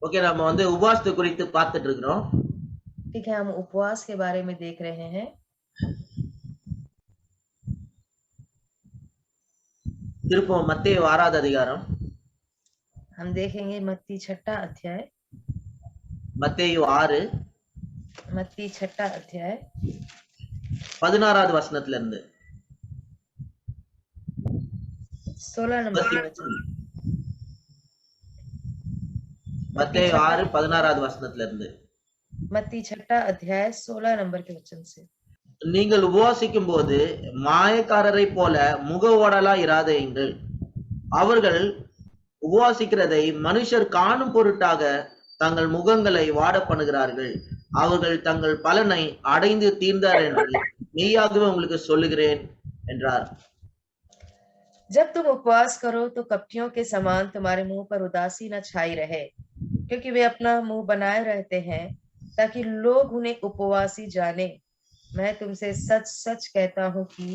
Okay, நம்ம வந்து உபவாசத்தை குறித்து பார்த்துட்டு இருக்கிறோம். ठीक है, हम उपवास के बारे में देख रहे हैं। திருப்பம் மத்தேயு 6வது அதிகாரம். हम देखेंगे मत्ती 6 अध्याय। மத்தேயு 6 मत्ती 6 अध्याय 16வது வசனத்துல இருந்து 16 नंबर के वचन। मत्ती மத்தேயு 6 6 16வது வசனத்துல இருந்து. मत्ती 6 अध्याय 16 नंबर के वचन से। நீங்கள் உபவாசிக்கும் போது மாயக்காரரை போல முகவோடலா இராதேயுங்கள். அவர்கள் உபவாசிக்கிறதை மனுஷர் காணும் பொருட்டாக தங்கள் முகங்களை வாட பண்ணுகிறார்கள். அவர்கள் தங்கள் பலனை அடைந்து தீர்ந்தார் என்று மெய்யாகவே உங்களுக்கு சொல்லுகிறேன் என்றார். जब तुम उपवास करो तो कपटियों के समान तुम्हारे मुंह पर उदासी न छाई रहे, क्योंकि वे अपना मुंह बनाए रहते हैं ताकि लोग उन्हें उपवासी जाने। मैं तुमसे सच सच कहता हूं कि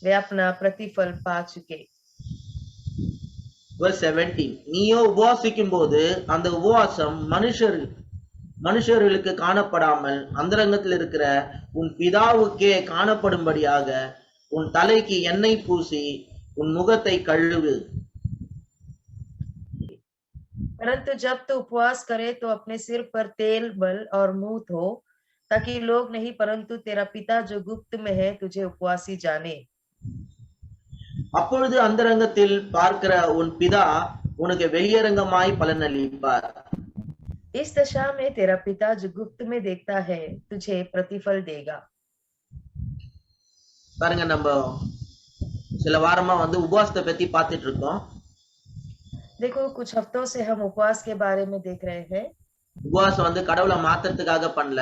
वे अपना प्रतिफल पा चुके। Verse 17. நீயோ உபவாசிக்கும் போது அந்த உபவாசம் மனுஷர்களுக்கு காணப்படாமல் அந்தரங்கத்தில் இருக்கிற உன் பிதாவுக்கே காணப்படும்படியாக உன் தலைக்கு எண்ணெய் பூசி உன் முகத்தை கழுவு. परंतु जब तू उपवास करे तो अपने सिर पर तेल बल और मुंह धो, ताकि लोग नहीं परंतु तेरा पिता जो गुप्त में है तुझे उपवासी जाने। அப்பொழுது அந்தரங்கத்தில் பார்க்கிற உன் பிதா உனக்கு வெளியரங்கமாய் பலனளிப்பார். इस दशा में तेरा पिता जो गुप्त में देखता है तुझे प्रतिफल देगा। பாருங்க, நம்ம சில வாரமா வந்து உபவாசத்தை பத்தி பார்த்துட்டு இருக்கோம். देखो, कुछ हफ्तों से हम उपवास के बारे में देख रहे हैं। உபவாசம் வந்து கடவுளை மாத்துறதுக்காக பண்ணல.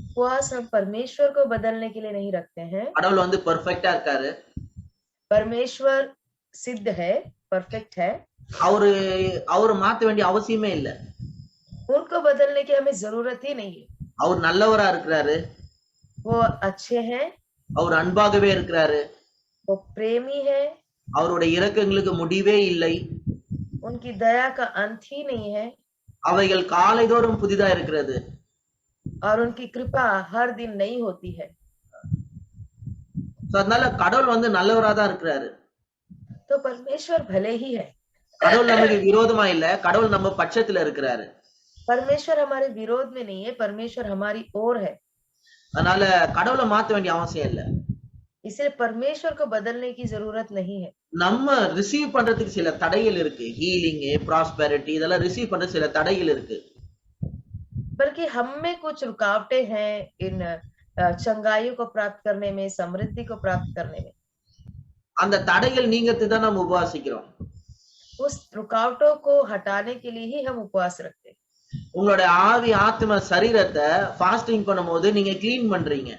उपवास हम परमेश्वर को बदलने के लिए नहीं रखते हैं। கடவுள் வந்து பெர்ஃபெக்ட்டா இருக்காரு. परमेश्वर सिद्ध है, परफेक्ट है। அவரு மாத்த வேண்டிய அவசியமே இல்ல. उनको बदलने की हमें जरूरत ही नहीं है। அவர் நல்லவரா இருக்கிறாரு. वो अच्छे हैं। அவர் அன்பாகவே இருக்கிறாரு. वो प्रेमी है। அவருடைய இரக்கங்களுக்கு முடிவே இல்லை. उनकी दया का अंत ही नहीं है। அவைகள் காலைதோறும் புதிதா இருக்கிறது. और उनकी कृपा हर दिन नई होती है। அதனால கடவுள் வந்து நல்லவரா தான் இருக்கிறாரு. तो परमेश्वर भले ही है। கடவுள் நமக்கு விரோதமா இல்ல, கடவுள் நம்ம பட்சத்துல இருக்கிறாரு. परमेश्वर हमारे विरोध में नहीं है, परमेश्वर हमारी ओर है। அதனால கடவுளை மாத்த வேண்டிய அவசியம் இல்ல. इसलिए परमेश्वर को बदलने की जरूरत नहीं है। நம்ம ரிசீவ் பண்றதுக்கு சில தடைகள் இருக்கு. ஹீலிங், ப்ராஸ்பெரிட்டி இதெல்லாம் ரிசீவ் பண்ற சில தடைகள் இருக்கு. बल्कि हम में कुछ रुकावटें हैं इन चंगाइयों को प्राप्त करने में, समृद्धि को प्राप्त करने में। அந்த தடைகள் நீங்கிறதுக்கு தான் நம்ம உபவாசிக்கிறோம். उस रुकावटों को हटाने के लिए ही हम उपवास रखते हैं। உங்களுடைய ஆவி, ஆத்மா, சரீரத்தை ஃபாஸ்டிங் பண்ணும்போது நீங்க க்ளீன் பண்றீங்க.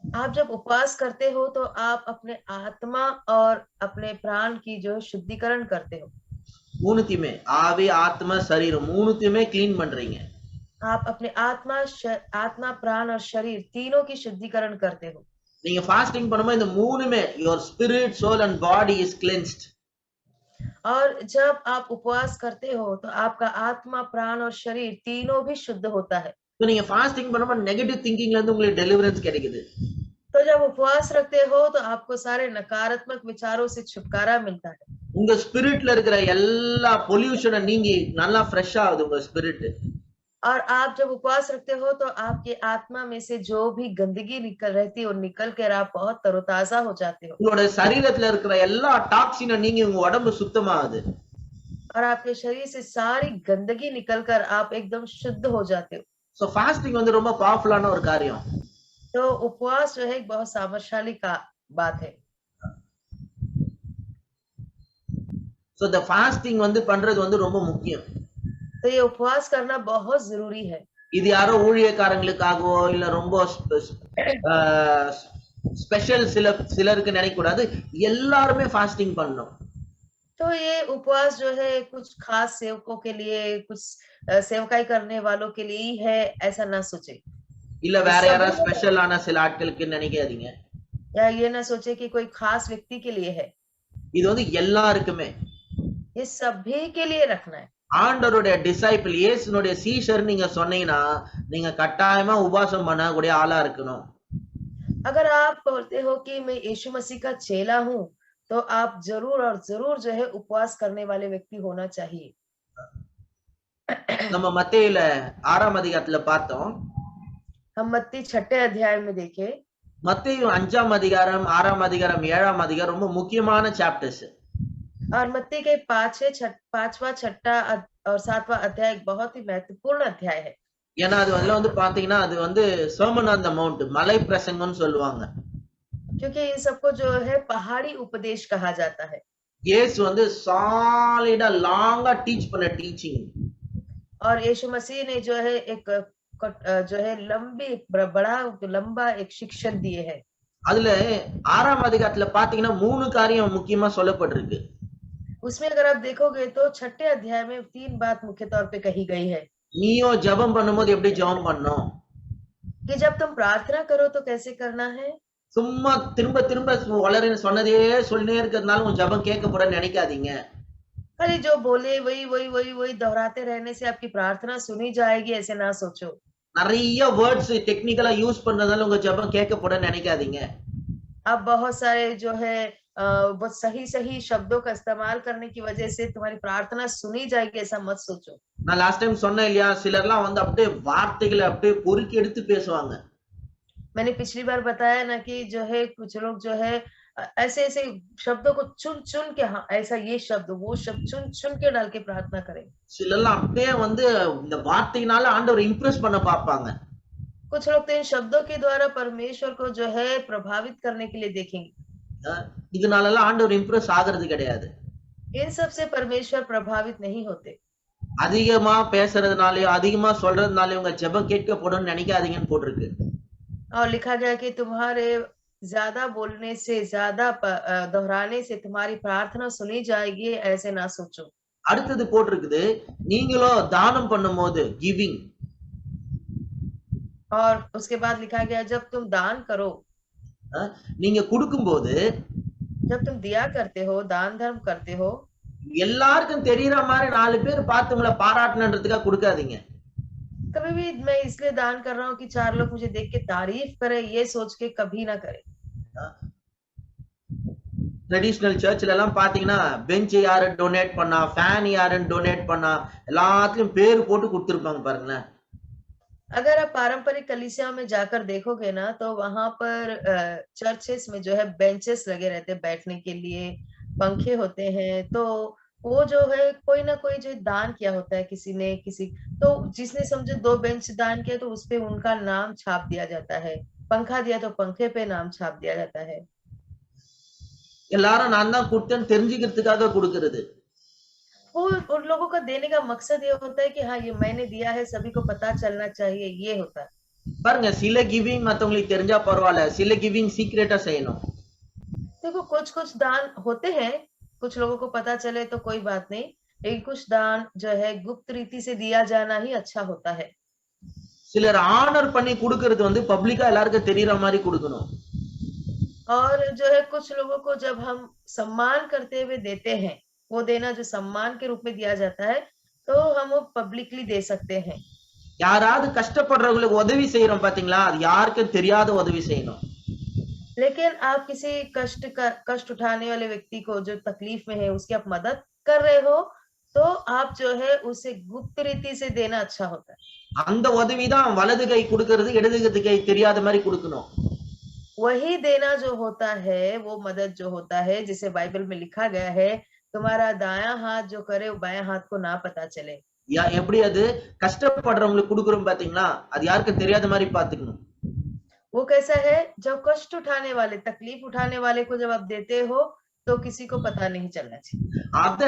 आप जब उपवास करते हो तो आप अपने आत्मा और अपने प्राण की जो शुद्धिकरण करते हो। மூணுத்தையுமே, ஆவி, ஆத்மா, சரீரம் மூணுத்தையுமே க்ளீன் பண்றீங்க. आप अपने आत्मा, प्राण और शरीर तीनों की शुद्धिकरण करते हो। நீங்க ஃபாஸ்டிங் பண்ணும்போது இந்த மூணுமே, your spirit, soul and body is cleansed. और जब आप उपवास करते हो तो आपका आत्मा, प्राण और शरीर तीनों भी शुद्ध होता है। तो நீங்க ஃபாஸ்டிங் பண்ணும்போது நெகட்டிவ் திங்கிங்ல இருந்து உங்களுக்கு டெலிவரன்ஸ் கிடைக்குது. तो जब उपवास रखते हो तो आपको सारे नकारात्मक विचारों से छुटकारा मिलता है। உங்க ஸ்பிரிட்ல இருக்கிற எல்லா பொல்யூஷனை நீங்கி நல்லா ஃப்ரெஷ் ஆகுது உங்க ஸ்பிரிட். और आप जब उपवास रखते हो तो आपके आत्मा में से जो भी गंदगी निकल रहती है और निकल कर आप बहुत तरोताजा हो जाते हो। உங்களோட சரீரத்துல இருக்கிற எல்லா டாக்ஸினை நீங்கி உங்க உடம்பு சுத்தமாகுது. और आपके शरीर से सारी गंदगी निकलकर आप एकदम शुद्ध हो जाते हो। சோ ஃபாஸ்டிங் வந்து ரொம்ப பவர்ஃபுல்லான ஒரு காரியம். तो उपवास जो है एक बहुत सामर्थ्यशाली का बात है। சோ இந்த ஃபாஸ்டிங் வந்து பண்றது வந்து ரொம்ப முக்கியம். तो ये उपवास करना बहुत जरूरी है। இது யாரோ ஊழியக்காரங்களுக்காகவோ இல்ல ரொம்ப ஸ்பெஷல் சிலருக்கு நினைக்க கூடாது. எல்லாருமே ஃபாஸ்டிங் பண்ணணும். तो ये उपवास जो है कुछ खास सेवकों के लिए, कुछ सेवकाई करने वालों के लिए ही है, ऐसा ना सोचे। இல்ல வேற யாராவது ஸ்பெஷலான சில ஆட்களுக்கு நினைக்காதீங்க. या ये ना सोचे कि कोई खास व्यक्ति के लिए है। இது வந்து எல்லாருக்குமே. ये सभी के लिए रखना है। ஆண்டவருடைய டிசைபிள் இயேசுனுடைய சீஷர் நீங்க சொன்னீங்கன்னா நீங்க கட்டாயமா உபவாசம் பண்ணக்கூடிய ஆளா இருக்கணும். अगर आप बोलते हो कि मैं यीशु मसीह का चेला हूँ, तो आप जरूर और जरूर जो है उपवास करने वाले व्यक्ति होना चाहिए। நம்ம மத்தேயுல 6ஆம் அதிகாரத்துல பார்த்தோம். हम मत्ती 6 अध्याय में देखे, மத்தேயு 5ஆம் அதிகாரம் 6ஆம் அதிகாரம் 7ஆம் அதிகாரம் ரொம்ப முக்கியமான சாப்டர்ஸ். और मत्ती के 5वां 6 और 7वां अध्याय एक बहुत ही महत्वपूर्ण अध्याय है। ஏன்னா அதுல வந்து பாத்தீங்கன்னா அது வந்து சர்மன் ஆன் த மவுண்ட், மலை பிரசங்கம்னு சொல்லுவாங்க. क्योंकि इन सबको जो है पहाड़ी उपदेश कहा जाता है। இயேசு வந்து சாலிடா லாங்கா டீச் பண்ண டீச்சிங். और यीशु मसीह ने जो है जो है लंबी बड़ा लंबा एक शिक्षण दिए है। அதுல 6ஆம் அதிகாரத்துல பாத்தீங்கன்னா 3 காரியம் முக்கியமா சொல்லப்பட்டிருக்கு. उसमें अगर आप देखोगे तो 6 अध्याय में 3 बात मुख्य तौर पे कही गई है நீயோ ஜெபம் பண்ணும்போது எப்படி ஜெபம் பண்ணணும், कि जब तुम प्रार्थना करो तो कैसे करना है। சும்மா திரும்ப திரும்ப வளர சொன்னதே சொல்லினே இருக்கிறதுனால உங்க ஜெபம் கேட்கப்படன்னு நினைக்காதீங்க. अरे जो बोले वही वही वही वही दोहराते रहने से आपकी प्रार्थना सुनी जाएगी, ऐसे ना सोचो। நிறைய வேர்ட்ஸ் டெக்னிக்கலா யூஸ் பண்றதால உங்க ஜெபம் கேட்கப்படன்னு நினைக்காதீங்க. आप बहुत सारे जो है बहुत सही सही शब्दों का इस्तेमाल करने की वजह से तुम्हारी प्रार्थना सुनी जाएगी, ऐसा मत सोचो। நான் லாஸ்ட் டைம் சொன்னேன் இல்லையா, சிலர்லாம் வந்து அப்படியே வார்த்தைகளை அப்படியே பொறுக்கி எடுத்து பேசுவாங்க. मैंने पिछली बार बताया ना कि जो है कुछ लोग जो है ऐसे ऐसे शब्दों को चुन चुन के, हाँ ऐसा ये शब्द वो शब्द चुन चुन के डाल के प्रार्थना करें। சிலர்லாம் அப்படியே வந்து இந்த வார்த்தையினால ஆண்டவரை இம்ப்ரெஸ் பண்ண பார்ப்பாங்க. कुछ लोग तो इन शब्दों के द्वारा परमेश्वर को जो है प्रभावित करने के लिए देखेंगे। இதனாலலாம் ஆண்டவர் இம்ப்ரெஸ் ஆகிறது கிடையாது. इन सब से परमेश्वर प्रभावित नहीं होते। அதிகமா பேசுறதுனாலயோ அதிகமா சொல்றதுனாலயோ உங்க ஜெபம் கேட்கப்படும்னு நினைக்காதீங்கன்னு போட்டிருக்கு. और लिखा गया कि तुम्हारे ज्यादा बोलने से, ज्यादा दोहराने से तुम्हारी प्रार्थना सुनी जाएगी, ऐसे ना सोचो। அடுத்தது போட்டிருக்குது, நீங்களோ தானம் பண்ணும்போது கிவிங். और उसके बाद लिखा गया जब तुम दान करो, நீங்க கொடுக்கும்போது जब तुम दिया करते हो, दान धर्म करते हो, எல்லாருக்கும் தெரியற மாதிரி 4 பேர் பார்த்து உங்களை பாராட்டணுன்றதுக்காக கொடுக்காதீங்க. कभी भी मैं इसलिए दान कर रहा हूँ कि 4 लोग मुझे देख के तारीफ करें, ये सोच के कभी ना करें। ட்ரெடிஷனல் சர்ச்ல எல்லாம் பாத்தீங்கன்னா பெஞ்ச் யாரு டொனேட் பண்ணா, ஃபேன் யாருன்னு டொனேட் பண்ணா, எல்லாத்துலயும் பேர் போட்டு கொடுத்திருப்பாங்க பாருங்களேன். अगर आप पारंपरिक कलीसिया में जाकर देखोगे ना तो वहां पर चर्चेस में जो है बेंचेस लगे रहते हैं बैठने के लिए, पंखे होते हैं, तो वो जो है कोई ना कोई जो दान किया होता है किसी ने, किसी तो जिसने समझो 2 बेंच दान किया तो उसपे उनका नाम छाप दिया जाता है, पंखा दिया तो पंखे पे नाम छाप दिया जाता है। எல்லாரும் நான் தான் கொடுத்தேன்னு தெரிஞ்சுக்கிறதுக்காக கொடுக்கிறது. वो उन लोगों का देने का मकसद ये होता है कि हाँ ये मैंने दिया है, सभी को पता चलना चाहिए, ये होता है। பாருங்க, சில கிவிங் மத்தவங்களுக்கு தெரிஞ்சா பரவாயில்ல, சில கிவிங் சீக்ரெட்டா செய்யணும். देखो कुछ कुछ दान होते हैं, कुछ लोगों को पता चले तो कोई बात नहीं, लेकिन कुछ दान जो है गुप्त रीति से दिया जाना ही अच्छा होता है। சிலர் ஆனர் பண்ணி கொடுக்கிறது வந்து பப்ளிக்கா எல்லாருக்கும் தெரியற மாதிரி கொடுக்கணும். और जो है कुछ लोगों को जब हम सम्मान करते हुए देते हैं, वो देना जो सम्मान के रूप में दिया जाता है, तो हम वो पब्लिकली दे सकते हैं। யாராவது கஷ்டப்படுறவங்களுக்கு உதவி செய்யறோம் பாத்தீங்களா, அது யாருக்கும் தெரியாத உதவி செய்யணும். लेकिन आप किसी कष्ट उठाने वाले व्यक्ति को जो तकलीफ में है उसकी आप मदद कर रहे हो, तो आप जो है उसे गुप्त रीति से देना अच्छा होता है। அந்த உதவிதான் வலது கை கொடுக்கிறது இடது கை தெரியாத மாதிரி கொடுக்கணும். वही देना जो होता है, वो मदद जो होता है, जिसे बाइबल में लिखा गया है तुम्हारा दायां हाथ जो करे वो बायां हाथ को ना पता चले। எப்படி அது கஷ்டப்படுறவங்களுக்கு கொடுக்குறோம் பாத்தீங்களா, அது யாருக்கும் தெரியாத மாதிரி பாத்துக்கணும். वो कैसा है, जब कष्ट उठाने वाले, तकलीफ उठाने वाले को जब आप देते हो तो किसी को पता नहीं चलना चाहिए। அத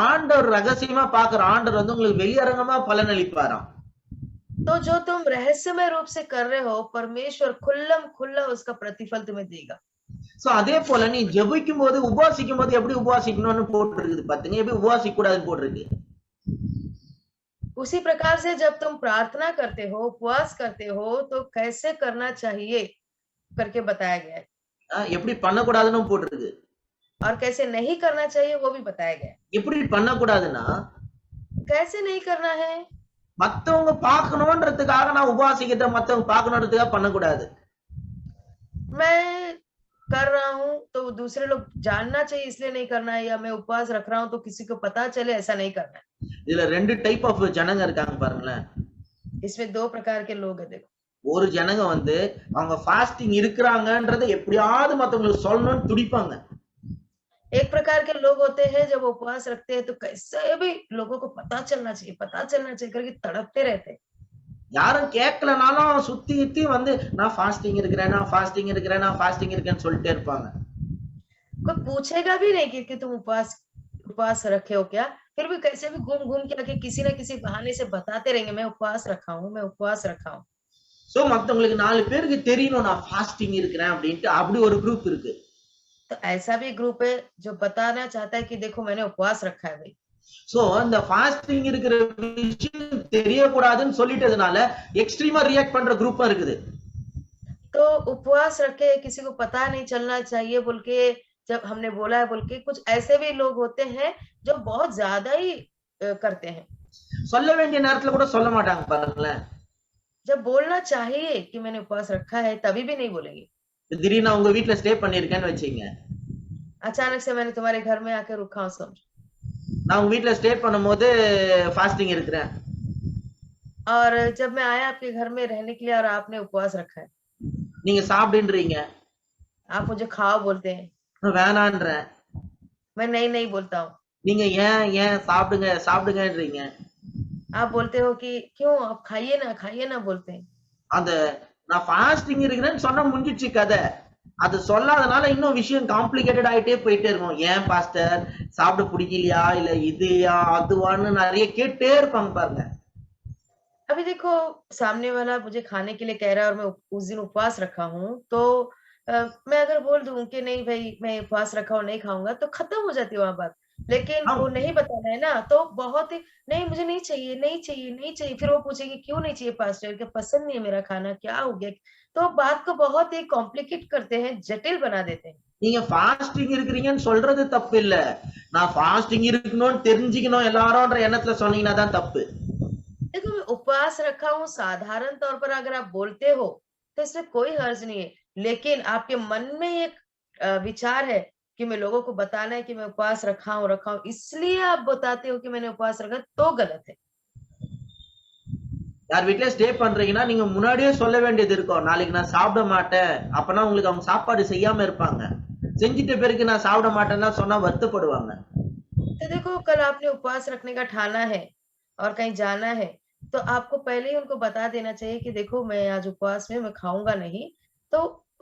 ஆண்டவர் ரகசியமா பாக்குற ஆண்டவர் வந்து உங்களுக்கு வெளியரங்கமா பலன் அளிப்பாராம். तो जो तुम रहस्यमय रूप से कर रहे हो, परमेश्वर खुल्लम खुल्ला उसका प्रतिफल तुम्हें देगा। சோ அதே போல நீ ஜெபிக்கும் போது உபவாசிக்கும் போது எப்படி உபவாசிக்கணும்னு போட்டுருக்குது பாத்தீங்க, எப்படி உபவாசிக்க கூடாதுன்னு போட்டுருக்கு. उसी प्रकार से जब तुम प्रार्थना करते हो, उपवास करते हो, तो कैसे करना चाहिए करके बताया गया है, எப்படி பண்ணக்கூடாதுன்னு போட்டுருக்கு. और कैसे नहीं करना चाहिए वो भी बताया गया है। எப்படி பண்ணக்கூடாதுன்னா, कैसे नहीं करना है? மத்தவங்க பார்க்கணும்ன்றதுக்காக நான் உபவாசிக்கிறத மத்தவங்க பார்க்கணுன்றதுக்காக பண்ணக்கூடாது. मैं कर रहा हूँ तो दूसरे लोग जानना चाहिए इसलिए नहीं करना है, या मैं उपवास रख रहा हूँ तो किसी को पता चले ऐसा नहीं करना है। இதுல 2 டைப் ஆஃப் ஜனங்க இருக்காங்க பாருங்களேன். इसमें 2 प्रकार के लोग हैं देखो। ஒரு ஜனங்க வந்து அவங்க ஃபாஸ்டிங் இருக்கிறாங்கன்றத எப்படியாவது மத்தவங்களுக்கு சொல்லணும்னு துடிப்பாங்க. एक प्रकार के लोग होते हैं जब उपवास रखते हैं तो कैसे भी लोगों को पता चलना चाहिए करके तड़पते रहते हैं। யாரும் கேட்கலனாலும் சுத்தி சுத்தி வந்து நான் ஃபாஸ்டிங் இருக்கிறேன், நான் ஃபாஸ்டிங் இருக்கிறேன், நான் ஃபாஸ்டிங் இருக்கேன்னு சொல்லிட்டே இருப்பாங்க. कोई पूछेगा भी नहीं कि तुम उपवास रखे हो क्या, फिर भी कैसे भी घूम घूम के आके किसी ना किसी बहाने से बताते रहेंगे मैं उपवास रखा हूँ, मैं उपवास रखा हूँ। சோ மத்தவங்களுக்கு 4 பேருக்கு தெரியணும் நான் ஃபாஸ்டிங் இருக்கிறேன் அப்படின்ட்டு அப்படி ஒரு குரூப் இருக்கு. तो ऐसा भी ग्रुप है जो बताना चाहता है कि देखो मैंने उपवास रखा है भाई। சோ இந்த ஃபாஸ்டிங் இருக்கிற விஷயம் தெரியக்கூடாதுன்னு சொல்லிட்டதுனால எக்ஸ்ட்ரீமா ரியாக்ட் பண்ற குரூப்பும் இருக்குது. तो उपवास रखे किसी को पता नहीं चलना चाहिए बोल के जब हमने बोला है बोल के कुछ ऐसे भी लोग होते हैं जो बहुत ज्यादा ही करते हैं। சொல்ல வேண்டிய நேரத்துல கூட சொல்ல மாட்டாங்க பாருங்களேன். जब बोलना चाहिए कि मैंने उपवास रखा है तभी भी नहीं बोलेंगे। திடீர்னு உங்க வீட்ல ஸ்டே பண்ணிருக்கேன்னு வச்சீங்க. अचानक से मैंने तुम्हारे घर में आके रुका हूँ समझ। நான் உங்க வீட்ல ஸ்டே பண்ணும்போது ஃபாஸ்டிங் இருக்கிறேன். और जब मैं आया आपके घर में रहने के लिए और आपने उपवास रखा है, நீங்க சாப்பிடுன்றீங்க. आप मुझे खाओ बोलते हैं, நான் வேணான்றேன். मैं नहीं नहीं बोलता हूँ। நீங்க ஏன் ஏன் சாப்பிடுங்க சாப்பிடுங்கன்றீங்க. आप बोलते हो कि क्यों आप खाइए ना बोलते हैं। அந்த நான் ஃபாஸ்டிங் இருக்கிறேன்னு சொன்னா முடிஞ்சிச்சு கதை. அது சொல்லாதனால இன்னும் விஷயம் காம்ப்ளிகேட்டட் ஆயிட்டே போயிட்டே இருக்கும். ஏன் பாஸ்டர் சாப்பிட பிடிக்கலையா இல்ல இதுயா அதுவான்னு நிறைய கேட்டே இருப்பாங்க பாருங்க. अभी देखो सामने वाला मुझे खाने के लिए कह रहा है और मैं उस दिन उपवास रखा हूँ तो मैं अगर बोल दूं कि नहीं भाई मैं उपवास रखा हूँ नहीं खाऊंगा तो खत्म हो जाती है वहां बात। लेकिन हाँ। वो नहीं बताना है ना तो बहुत ही नहीं मुझे नहीं चाहिए नहीं चाहिए नहीं चाहिए, फिर वो पूछेगी क्यों नहीं चाहिए पास्टर के पसंद नहीं है मेरा खाना क्या हो गया, तो बात को बहुत ही कॉम्प्लिकेट करते हैं, जटिल बना देते हैं। நீங்க ஃபாஸ்டிங் இருக்கிறீங்கன்னு சொல்றது தப்பு இல்ல. நான் ஃபாஸ்டிங் இருக்கணும்னு தெரிஞ்சுக்கணும் எல்லாரோன்ற எண்ணத்துல சொன்னீங்கன்னா தான் தப்பு. देखो मैं उपवास रखा हूँ साधारण तौर पर अगर आप बोलते हो तो इसमें कोई हर्ज नहीं है, लेकिन आपके मन में एक विचार है कि मैं लोगों को बताना है कि मैं उपवास रखा हूँ इसलिए आप बताते हो कि मैंने उपवास रखा तो गलत है। யார் வீட்ல ஸ்டே பண்றீங்கன்னா நீங்க முன்னாடியே சொல்ல வேண்டியது இருக்கும். நாளைக்கு நான் சாப்பிட மாட்டேன். அப்பனா உங்களுக்கு அவங்க சாப்பாடு செய்யாம இருப்பாங்க. செஞ்சிட்ட பிறகு நான் சாப்பிட மாட்டேன்னா சொன்னா வருத்தப்படுவாங்க. तो देखो कल आपने उपवास रखने का ठाना है और कहीं जाना है तो आपको पहले ही उनको बता देना चाहिए कि देखो मैं आज उपवास में मैं खाऊंगा नहीं, तो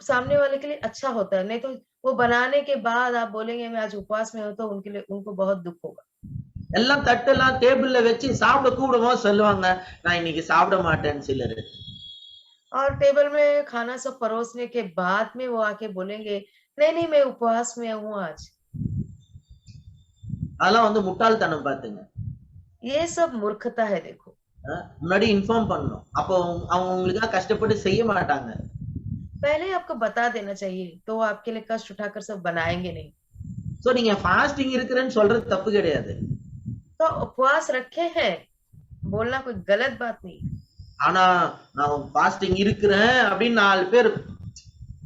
सामने वाले के लिए अच्छा होता है। नहीं तो वो बनाने के बाद आप बोलेंगे मैं आज उपवास में हूं तो उनके लिए उनको बहुत दुख होगा। எல்லாம் தட்டெல்லாம் டேபிள்ல வச்சு சாப்பிட கூப்பிடும்போது சொல்லுவாங்க நான் இன்னைக்கு சாப்பிட மாட்டேன்னு சிலரு. और टेबल में खाना सब परोसने के बाद में वो आके बोलेंगे नहीं नहीं मैं उपवास में हूँ आज। அதெல்லாம் வந்து முட்டாள்தனம் பாத்துங்க. ये सब मूर्खता है देखो। முன்னாடி இன்ஃபார்ம் பண்ணணும். அப்போ அவங்க உங்களுக்காக கஷ்டப்பட்டு செய்ய மாட்டாங்க. पहले आपको बता देना चाहिए तो वो आपके लिए कष्ट उठाकर सब बनाएंगे नहीं। சோ நீங்க ஃபாஸ்டிங் இருக்கிறேன்னு சொல்றது தப்பு கிடையாது. तो उपवास रखे हैं बोलना कोई गलत बात नहीं। ஆனா நான் ஃபாஸ்டிங் இருக்கிறேன் அப்படின்னு 4 பேர்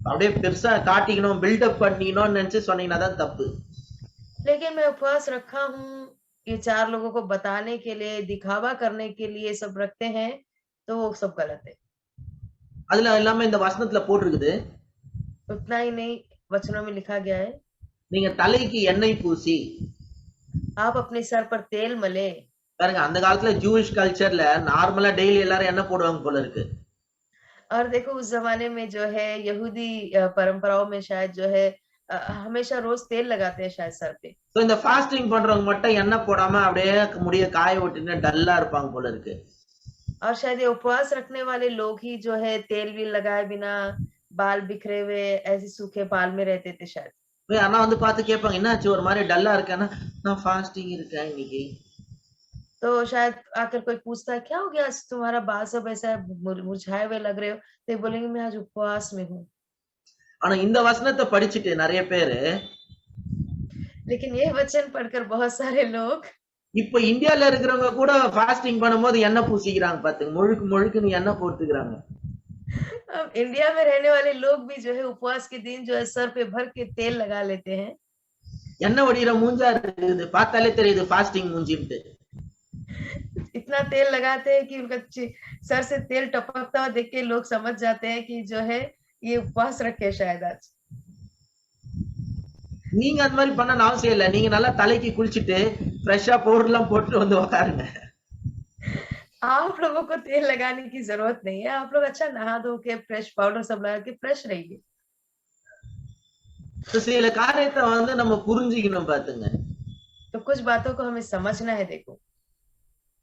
அப்படியே பெருசா காட்டிக்கணும் பில்டப் பண்ணிக்கணும்னு நினைச்சு சொன்னீங்கன்னா தான் தப்பு. लेकिन मैं उपवास रखा हूँ ये 4 लोगों को बताने के लिए दिखावा करने के लिए सब रखते हैं तो वो सब गलत है। அதுல எல்லாமே இந்த வசனத்துல போட்டிருக்குது. उतना ही नहीं वचनों में लिखा गया है நீங்க தலைக்கு எண்ணெய் பூசி. आप अपने सर पर तेल मले। பாருங்க அந்த காலத்துல ஜூயிஷ் கல்ச்சர்ல நார்மலா டெய்லி எல்லாரும் என்ன போடுவாங்க போல இருக்கு. और देखो उस जमाने में जो है यहूदी परंपराओं में शायद जो है हमेशा रोज तेल लगाते हैं शायद सर पे। சோ இந்த ஃபாஸ்டிங் பண்றவங்க மட்டும் எண்ணெய் போடாம அப்படியே முடிய காய விட்டுன்னு டல்லா இருப்பாங்க போல இருக்கு. और शायद ये उपवास रखने वाले लोग ही जो है तेल भी लगाए बिना बाल बिखरे हुए ऐसे सूखे बाल में रहते थे शायद। ஆனா வந்து பார்த்து கேட்பாங்க என்னாச்சு ஒரு மாதிரி டல்லா இருக்கேன்னா நான் ஃபாஸ்டிங் இருக்கேன் இன்னைக்கு. तो शायद आकर कोई पूछता है क्या हो गया आज तुम्हारा बाल सब ऐसा मुरझाए हुए लग रहे हो, तो ये बोलेंगे मैं आज उपवास में हूँ। ஆனா இந்த வசனத்தை படிச்சுட்டு நிறைய பேரு लेकिन ये वचन पढ़कर बहुत सारे लोग இப்ப இந்தியால இருக்கிறவங்க கூட ஃபாஸ்டிங் பண்ணும்போது எண்ணெய் பூசிக்கிறாங்க பாத்துங்க, முழுக்குன்னு எண்ணெய் போட்டுக்கிறாங்க. अब इंडिया में रहने वाले लोग भी जो है उपवास के दिन जो है सर पे भर के तेल लगा लेते हैं। எண்ணெய் வடிகிற மூஞ்சா இருக்குது, பார்த்தாலே தெரியுது ஃபாஸ்டிங் மூஞ்சின்ட்டு. इतना तेल लगाते हैं कि उनका सर से तेल टपकता हुआ देख के लोग समझ जाते हैं कि जो है ये उपवास रखे शायद आज। நீங்க அந்த மாதிரி பண்ண அவசியம் இல்ல. நீங்க நல்லா தலைக்கு குளிச்சுட்டு ஃப்ரெஷ்ஷா பவுடர் எல்லாம் போட்டு வந்து உட்காருங்க. आप लोगों को तेल लगाने की जरूरत नहीं है, आप लोग अच्छा नहा धो के फ्रेश पाउडर सब लगा के फ्रेश रहिए। சில காரியத்தை வந்து நம்ம புரிஞ்சுக்கணும் பாத்துங்க. तो कुछ बातों को हमें समझना है। देखो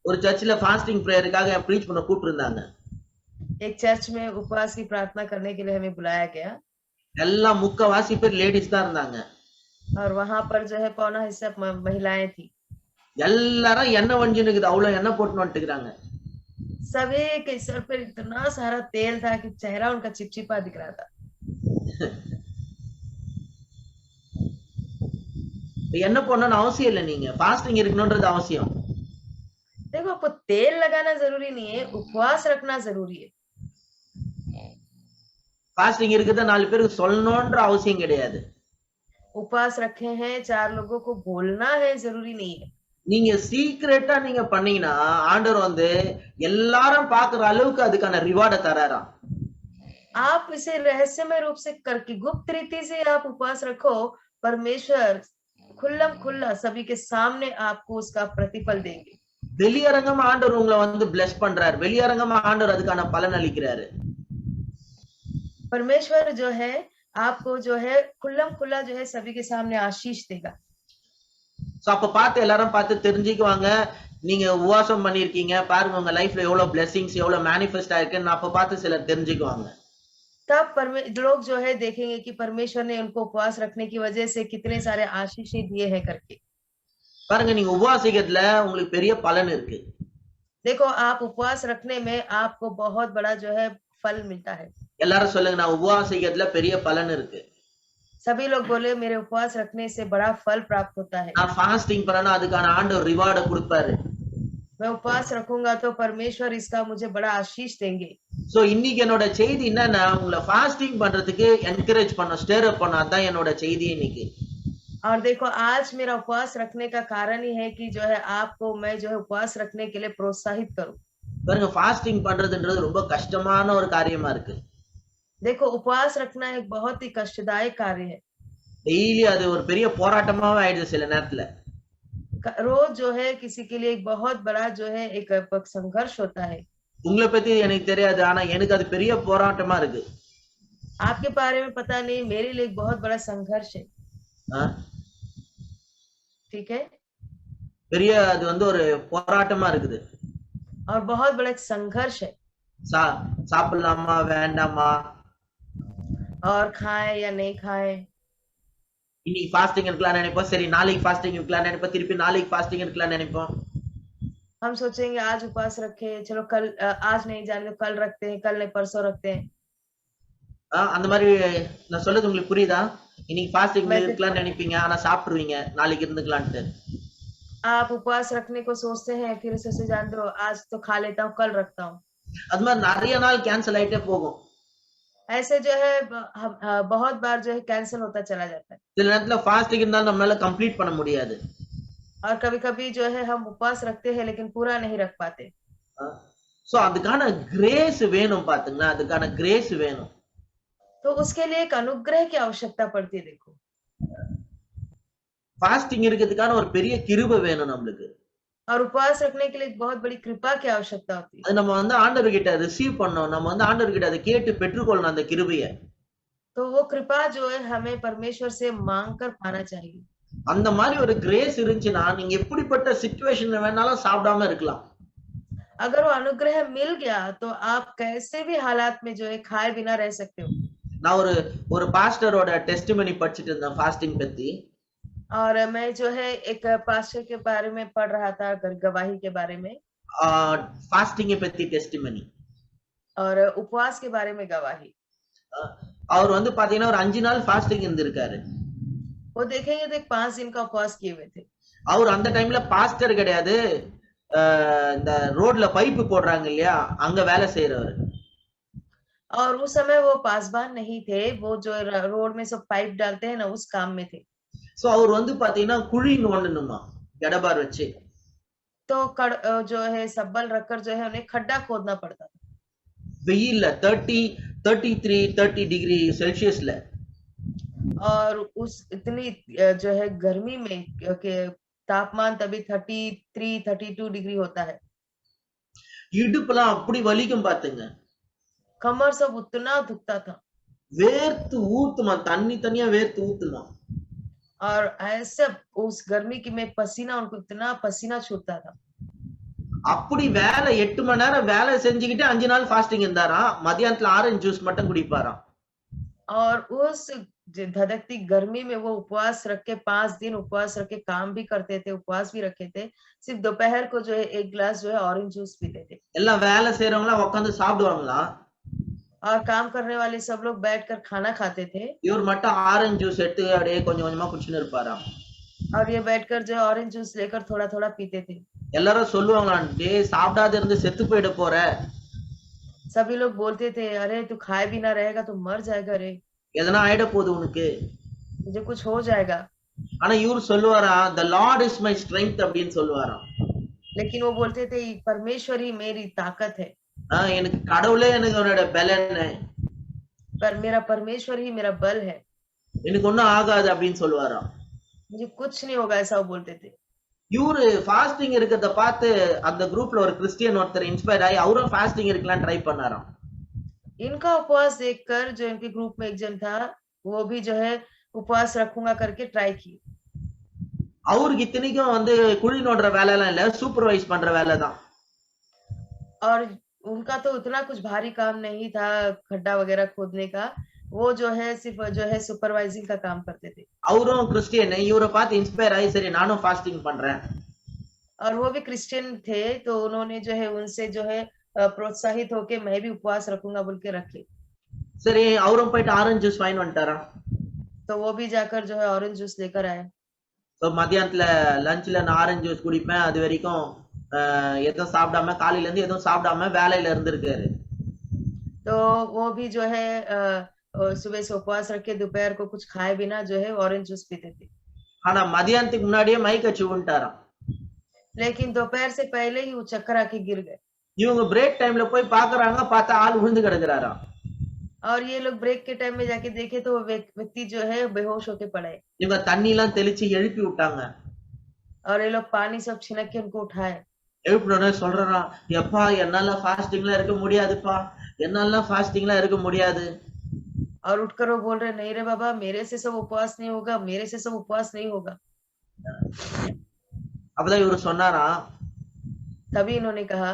ஒரு சர்ச்சில் ஃபாஸ்டிங் பிரேயருக்காக ப்ரீச் பண்ண கூப்பிட்டுருந்தாங்க. एक चर्च में उपवास की प्रार्थना करने के लिए हमें बुलाया गया எல்லாம் முக்கவாசி பேர் லேடிஸ் தான் இருந்தாங்க. और वहां पर जो है पौना हिस्सा महिलाएं थी। எல்லாரும் எண்ணெய் வஞ்சினுக்குது, அவ்வளவு எண்ணெய் போட்டு வந்துட்டுக்கிறாங்க. सभी के सर पर इतना सारा तेल था कि चेहरा उनका चिपचिपा दिख रहा था। எண்ணெய் போடணும்னு அவசியம் இல்லை, நீங்க ஃபாஸ்டிங் இருக்கணும்ன்றது அவசியம். देखो आपको तेल लगाना जरूरी नहीं है, उपवास रखना जरूरी है। ஃபாஸ்டிங் இருக்குதா 4 பேருக்கு சொல்லணும்ன்ற அவசியம் கிடையாது. उपवास रखे हैं 4 लोगों को बोलना है जरूरी नहीं है। நீங்க சீக்ரெட்டா நீங்க பண்ணீங்கன்னா ஆண்டவர் வந்து எல்லாரும் பாக்குற அளவுக்கு அதுக்கான ரிவார்டை தராராம். आप इसे रहस्यमय रूप से करके गुप्त रीति से आप उपवास रखो, परमेश्वर खुल्लम खुल्ला सभी के सामने आपको उसका प्रतिफल देंगे। வெளியரங்கமா ஆண்டவர் உங்களை வந்து பிளஸ் பண்றாரு, வெளியரங்கமா ஆண்டவர் அதுக்கான பலன் அளிக்கிறாரு. परमेश्वर जो है आपको जो है खुल्लम खुल्ला जो है सभी के सामने आशीष देगा। சோ அப்ப பார்த்து எல்லாரும் பார்த்து தெரிஞ்சுக்குவாங்க, நீங்க உபவாசம் பண்ணிருக்கீங்க பாருங்க, உங்க லைஃப்ல எவ்வளவு பிளெஸிங்ஸ் எவ்வளவு மேனிஃபெஸ்ட் ஆயிருக்குன்னு அப்ப பார்த்து சிலர் தெரிஞ்சுக்குவாங்க. तब लोग जो है देखेंगे कि परमेश्वर ने उनको उपवास रखने की वजह से कितने सारे आशीषें दिए हैं करके। பாருங்க, நீங்க உபவாசிக்கிறதுல உங்களுக்கு பெரிய பலன் இருக்கு. देखो आप उपवास रखने में आपको बहुत बड़ा जो है फल मिलता है। எல்லாரும் சொல்லுங்க, நான் உபவாசிக்கிறதுல பெரிய பலன் இருக்கு. सभी लोग बोले मेरे उपवास रखने से बड़ा फल प्राप्त होता है। நான் ஃபாஸ்டிங் பண்ணனா அதுக்கான ஆண்டவர் ரிவார்டை கொடுப்பாரு. मैं उपवास रखूंगा तो परमेश्वर इसका मुझे बड़ा आशीष देंगे। சோ இன்னைக்கு என்னோட செய்தி என்னன்னா, உங்களை ஃபாஸ்டிங் பண்றதுக்கு என்கரேஜ் பண்ண, ஸ்டேர் அப் பண்ண, அதான் என்னோட செய்தி இன்னைக்கு. और देखो आज मेरा उपवास रखने का कारण ही है कि जो है आपको मैं जो है उपवास रखने के लिए प्रोत्साहित करूं। பாருங்க, ஃபாஸ்டிங் பண்றதுன்றது ரொம்ப கஷ்டமான ஒரு காரியமா இருக்கு. देखो उपवास रखना एक बहुत ही कष्टदायक कार्य है। டெய்லி அது ஒரு பெரிய போராட்டமாவே ஆயிடுது சில நேரத்துல. रोज जो है किसी के लिए एक बहुत बड़ा जो है एक संघर्ष होता है। உங்களை பத்தி எனக்கு தெரியாது, ஆனா எனக்கு அது பெரிய போராட்டமா இருக்கு. आपके बारे में पता नहीं, मेरे लिए एक बहुत बड़ा संघर्ष है। ठीक है, பெரிய அது வந்து ஒரு போராட்டமா இருக்குது और बहुत बड़ा एक संघर्ष है। சாப்பிடலாமா வேண்டாமா, और खाएं या नहीं खाएं। இன்னைக்கு ஃபாஸ்டிங் இருக்கலாம் நினைப்போம், சரி நாளைக்கு ஃபாஸ்டிங் இருக்கலாம் நினைப்போம், திருப்பி நாளைக்கு ஃபாஸ்டிங் இருக்கலாம் நினைப்போம். हम सोचेंगे आज उपवास रखे, चलो कल आज नहीं जाने कल रखते हैं, कल नहीं परसों रखते हैं। அந்த மாதிரி நான் சொல்றது உங்களுக்கு புரியுதா? இன்னைக்கு ஃபாஸ்டிங் இருக்கலாம் நினைப்பீங்க, ஆனா சாப்பிடுவீங்க நாளைக்கு இருந்துக்கலாம்ட்டு. आप उपवास रखने को सोचते हैं, फिर सोचे जान दो आज तो खा लेता हूँ कल रखता हूँ। அது மாதிரி நிறைய நாள் கேன்சல் ஆயிட்டே போகும். ऐसे जो है बहुत बार जो है कैंसिल होता चला जाता है। சில நேரத்துல ஃபாஸ்டிங் இருந்தாலும் நம்மளால கம்ப்ளீட் பண்ண முடியாது. और कभी-कभी जो है हम उपवास रखते हैं लेकिन पूरा नहीं रख पाते। சோ அதுக்கான கிரேஸ் வேணும் பாத்தீங்களா, அதுக்கான கிரேஸ் வேணும். तो उसके लिए एक अनुग्रह की आवश्यकता पड़ती है। देखो ஃபாஸ்டிங் இருக்கிறதுக்கான ஒரு பெரிய கிருபை வேணும் நம்மளுக்கு. और उपवास रखने के लिए एक बहुत बड़ी कृपा की आवश्यकता होती है। அது நம்ம வந்து ஆண்டவர் கிட்ட ரிசீவ் பண்ணோம், நம்ம வந்து ஆண்டவர் கிட்ட அதை கேட்டு பெற்றுக்கொள்ளணும் அந்த கிருபையை. तो वो कृपा जो है हमें परमेश्वर से मांग कर पाना चाहिए। அந்த மாதிரி ஒரு கிரேஸ் இருந்துச்சுன்னா நீங்க எப்படிப்பட்ட சிச்சுவேஷன்ல வேணாலும் சாப்பிடாம இருக்கலாம். अगर वो अनुग्रह मिल गया तो आप कैसे भी हालात में जो है खाए बिना रह सकते हो। நான் ஒரு பாஸ்டரோட டெஸ்டிமனி படிச்சிட்டு இருந்தேன் ஃபாஸ்டிங் பத்தி. और मैं जो है एक पास्टर के बारे में पढ़ रहा था, गवाही के बारे में, ஃபாஸ்டிங் பத்தி டெஸ்டிமனி और उपवास के बारे में गवाही। அவர் வந்து பாத்தீங்கன்னா ஒரு 5 நாள் ஃபாஸ்டிங் இருந்திருக்காரு. वो देखेंगे तो 5 दिन का उपवास किए हुए थे. அவர் அந்த டைம்ல பாஸ்டர் கிடையாது, இந்த ரோட்ல பைப்பு போடுறாங்க இல்லையா, அங்க வேலை செய்யறவர். और उस समय वो पासबान नहीं थे, वो जो रोड में सब पाइप डालते हैं ना, उस काम में थे। சோ அவர் வந்து பாத்தீங்கன்னா குழி நோண்டணுமா கடபார் வச்சு. तो जो है सब्बल रखकर जो है उन्हें खड्डा खोदना पड़ता था। வெயில்ல 33 30 டிகிரி செல்சியஸ்ல और उस इतनी जो है गर्मी में के तापमान तभी 33 32 डिग्री होता है। இடுப்புலாம் அப்படி வலிக்கும் பாத்துங்க. कमर सब उतना दुखता था வேர்த்து ஊத்துமா, தண்ணி தனியா வேர்த்து ஊத்துமா. और ऐसे उस गर्मी की में पसीना, उनको इतना पसीना छूटता था। அப்படி வேலை 8 மணி நேரம் வேலை செஞ்சுக்கிட்டு 5 நாள் ஃபாஸ்டிங் இருந்தாராம். மதியானத்துல ஆரஞ்சு ஜூஸ் மட்டும் குடிப்பாராம். और उस धधकती गर्मी में वो उपवास रख के 5 दिन उपवास रख के काम भी करते थे, उपवास भी रखे थे। सिर्फ दोपहर को जो है 1 गिलास जो है ऑरेंज जूस पीते थे। எல்லாம் வேலை செய்யறவங்க எல்லாம் உட்கார்ந்து சாப்பிடுவாங்களா, और काम करने वाले सब लोग बैठकर खाना खाते थे இவர் மட்டும் ஆரஞ்சு ஜூஸ் எடுத்து அப்படியே கொஞ்சம் கொஞ்சமா குடிச்சுன்னு இருப்பாராம். और ये बैठकर जो है ऑरेंज जूस लेकर थोड़ा थोड़ा पीते थे। எல்லாரும் சொல்லுவாங்களாம், டேய் சாப்பிடாத இருந்து செத்து போயிட போற. सभी लोग बोलते थे, अरे तू खाए भी ना रहेगा तो मर जाएगा रे, எதனா ஆயிட போகுது உனக்கு. तुझे कुछ हो जाएगा। ஆனா இவர் சொல்லுவாரா, the lord is my strength அப்படின்னு சொல்லுவாராம். लेकिन वो बोलते थे, परमेश्वर ही मेरी ताकत है, எனக்கு கடவுளே எனக்கு அவனோட பலன், पर मेरा परमेश्वर ही मेरा बल है, எனக்கு ஒண்ணும் ஆகாது அப்படின்னு சொல்லுவாராம். मुझे कुछ नहीं होगा, ऐसा वो बोलते थे। இவரு ஃபாஸ்டிங் இருக்கிறத பார்த்து அந்த குரூப்ல ஒரு கிறிஸ்டியன் ஒருத்தர் இன்ஸ்பயர் ஆகி அவரும் ஃபாஸ்டிங் இருக்கலாம் ட்ரை பண்ணாராம். इनका उपवास देखकर जो इनके ग्रुप में एक जन था, वो भी जो है उपवास रखूंगा करके ट्राई की। அவருக்கு இத்தனைக்கும் வந்து குழி நோண்டுற வேலை எல்லாம் இல்ல, சூப்பர்வைஸ் பண்ற வேலை தான். और उनका तो उतना कुछ भारी काम नहीं था खड्डा वगैरह खोदने का, वो जो है सिर्फ जो है सुपरवाइजिंग का काम करते थे। அவரும் கிறிஸ்டியன், இவரை பார்த்து இன்ஸ்பயர் ஆகி சரி நானும் ஃபாஸ்டிங் பண்றேன். और वो भी क्रिश्चियन थे, तो उन्होंने जो है उनसे जो है प्रोत्साहित होके मैं भी उपवास रखूंगा बोल के रखे। சரி அவரும் போயிட்டு ஆரஞ்சு ஜூஸ் வாங்கி வந்துட்டாராம். तो वो भी जाकर जो है ऑरेंज जूस लेकर आए। ஸோ மதியானத்துல லஞ்ச்ல நான் ஆரஞ்சு ஜூஸ் குடிப்பேன், அது வரைக்கும் எதுவும் சாப்பிடாம, காலையில இருந்து எதுவும் சாப்பிடாம வேலையில இருந்திருக்காரு. तो वो भी जो है सुबह से उपवास रखे, दोपहर को कुछ खाए बिना जो है ऑरेंज जूस पीते थे। ஆனா மதியானத்துக்கு முன்னாடியே மைக்கச்சு விட்டாராம். लेकिन दोपहर से पहले ही वो चक्कर आके गिर गए। இவங்க பிரேக் டைம்ல போய் பாக்குறாங்க, பார்த்தா ஆள் விழுந்து கிடக்குறாராம். और ये लोग ब्रेक के टाइम में जाके देखे तो वो व्यक्ति जो है बेहोश होके पड़े। இவங்க தண்ணி எல்லாம் தெளிச்சு எழுப்பி விட்டாங்க. और ये लोग पानी सब छिनक के उनको उठाए। எழுப்பினோட சொல்றான், எப்பா என்னால ஃபாஸ்டிங்ல இருக்க முடியாதுப்பா, என்னால ஃபாஸ்டிங்ல இருக்க முடியாது. और उठकर वो बोल रहे, नहीं रे बाबा, मेरे से सब उपवास नहीं होगा, मेरे से सब उपवास नहीं होगा। அப்பதான் இவரு சொன்னாராம், तभी इन्होंने कहा,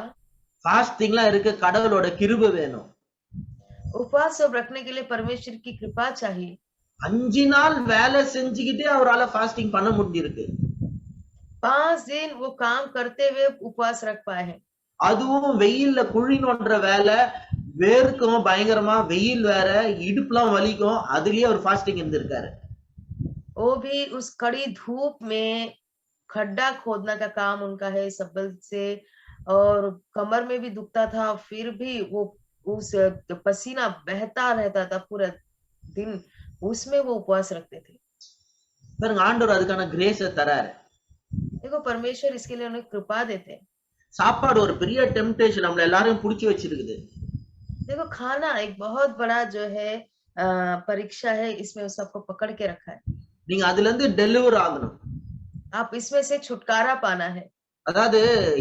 ஃபாஸ்டிங்ல இருக்க கடவுளோட கிருபை வேணும். उपवास सब रखने के लिए परमेश्वर की कृपा चाहिए। 5 நாள் வேலை செஞ்சுக்கிட்டே அவரால ஃபாஸ்டிங் பண்ண முடிஞ்சிருக்கு. 5 दिन वो काम करते हुए उपवास रख पाए हैं। அதுவும் வெயில்ல குழி நோண்டுற வேலை, வேர்க்கும் பயங்கரமா, வெயில் வேற, இடுப்புலாம் வலிக்கும், அதுலயே ஒரு ஃபாஸ்டிங் இருந்திருக்காரு. वो भी उस कड़ी धूप में खड्डा खोदना का काम उनका है सबल से, और कमर में भी दुखता था, फिर भी वो उस पसीना बहता रहता था पूरा दिन, उसमें वो उपवास रखते थे। பாருங்க, ஆண்டவர் அதுக்கான கிரேஸ தராரு. देखो परमेश्वर इसके लिए उन्हें कृपा देते हैं। சாப்பாடு ஒரு பெரிய டெம்ப்டேஷன் நம்மள எல்லாரையும் புடிச்சு வச்சிருக்குது. देखो खाना एक बहुत बड़ा जो है परीक्षा है, इसमें उस सबको पकड़ के रखा है। நீங்க அதுல இருந்து டெலிவர் ஆகணும். आप इसमें से छुटकारा पाना है। அதாவது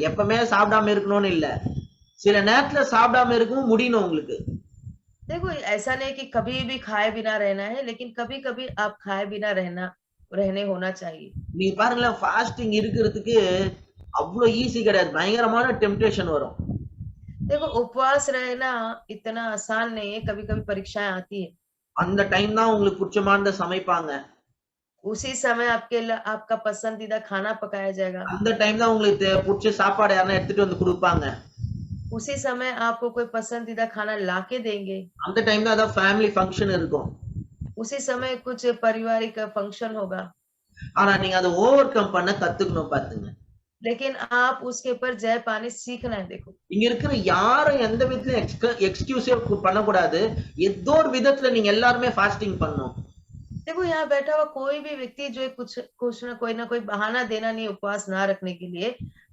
எப்பவுமே சாப்பிடாம இருக்கணும்னு இல்ல, சில நேரத்துல சாப்பிடாம இருக்கவும் முடியணும் உங்களுக்கு. देखो ऐसा नहीं कि कभी भी खाए बिना रहना है, लेकिन कभी कभी आप खाए बिना रहने होना चाहिए। நீங்க பாருங்களேன், ஃபாஸ்டிங் இருக்கிறதுக்கு அவ்வளவு ஈஸி கிடையாது, பயங்கரமான டெம்ப்டேஷன் வரும். देखो उपवास रहना इतना आसान नहीं है, कभी कभी परीक्षाएं आती है। அந்த டைம் தான் உங்களுக்கு பிடிச்சமானதை சமைப்பாங்க. उसी समय आपका पसंदीदा खाना पकाया जाएगा। அந்த டைம் தான் உங்களுக்கு பிடிச்ச சாப்பாடு யாரா எடுத்துட்டு வந்து கொடுப்பாங்க. उसी समय आपको कोई पसंदीदा खाना लाके देंगे। அந்த டைம் தான் அத ஃபேமிலி ஃபங்க்ஷன் இருக்கும். उसी समय कुछ पारिवारिक फंक्शन होगा। ஆனா நீங்க அதை ஓவர் கம் பண்ண கத்துக்கணும் பாத்துங்க. लेकिन आप उसके ऊपर जय पाने सीखना है। देखो இங்க இருக்கிற யாரும் எந்த விதத்திலும் எக்ஸ்கியூஸே பண்ணக்கூடாது. ஏதோ ஒரு விதத்துல நீங்க எல்லாருமே ஃபாஸ்டிங் பண்ணணும். देखो यहाँ बैठा हुआ कोई भी व्यक्ति जो है कुछ ना कोई बहाना देना नहीं उपवास ना रखने के लिए,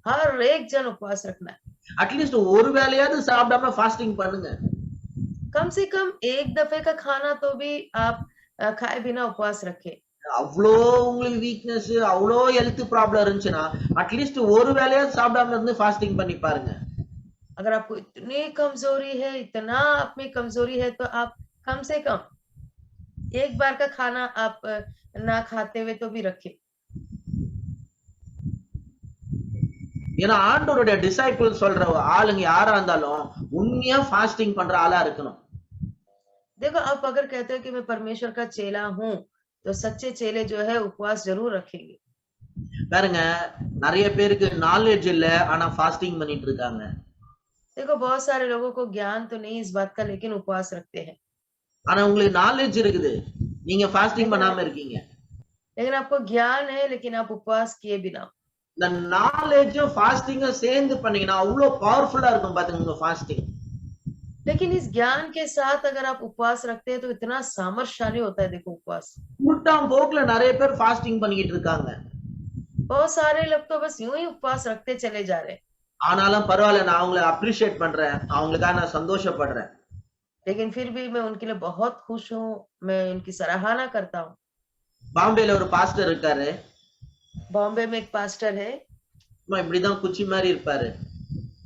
हर एक जन उपवास रखना है। அட்லீஸ்ட் ஒரு வேளையாவது சாப்பிடாம ஃபாஸ்டிங் பண்ணுங்க. कम से कम एक दफे का खाना तो भी आप खाए बिना उपवास रखें। அவ்வளோ உங்களுக்கு வீக்னஸ், அவ்வளோ ஹெல்த் ப்ராப்ளம் இருந்துச்சுன்னா அட்லீஸ்ட் ஒரு வேளையாவது சாப்பிடாம இருந்து ஃபாஸ்டிங் பண்ணி பாருங்க. अगर आपको इतनी कमजोरी है, इतना आप में कमजोरी है, तो आप कम से कम एक बार का खाना आप ना खाते हुए तो भी रखें। ஏன்னா ஆண்டவருடைய டிசைபிள் சொல்ற ஆளுங்க யாரா இருந்தாலும் உண்மையா ஃபாஸ்டிங் பண்ற ஆளா இருக்கணும். देखो आप अगर कहते हो कि मैं परमेश्वर का चेला हूँ, तो सच्चे चेले जो है उपवास जरूर रखेंगे। பாருங்க, நிறைய பேருக்கு நாலேஜ் இல்ல, ஆனா ஃபாஸ்டிங் பண்ணிட்டு இருக்காங்க. देखो बहुत सारे लोगों को ज्ञान तो नहीं इस बात का, लेकिन उपवास रखते हैं। ஆனா உங்களுக்கு நாலேஜ் இருக்குது, நீங்க ஃபாஸ்டிங் பண்ணாம இருக்கீங்க. लेकिन आपको ज्ञान है, लेकिन आप उपवास किए बिना। இந்த நாலேஜும் ஃபாஸ்டிங்கும் சேர்ந்து பண்ணீங்கன்னா அவ்வளவு பவர்ஃபுல்லா இருக்கும் பாத்துங்க உங்க ஃபாஸ்டிங். लेकिन इस ज्ञान के साथ अगर आप उपवास रखते हैं तो इतना सामर्थ्यशाली होता है। देखो उपवास உள்டாம் போக்குல நிறைய பேர் ஃபாஸ்டிங் பண்ணிட்டு இருக்காங்க. बहुत सारे लोग तो बस यूं ही उपवास रखते चले जा रहे हैं। ஆனாலும் பரவாயில்ல, நான் அவங்களை அப்ரிஷியேட் பண்றேன், அவங்களுக்காக நான் சந்தோஷப்படுறேன். लेकिन फिर भी मैं उनके लिए बहुत खुश हूँ, मैं उनकी सराहना करता हूँ। பாம்பேல ஒரு பாஸ்டர் இருக்காரு. बॉम्बे में एक पास्टर है, இப்படிதான் குச்சி மாதிரி இருப்பாரு.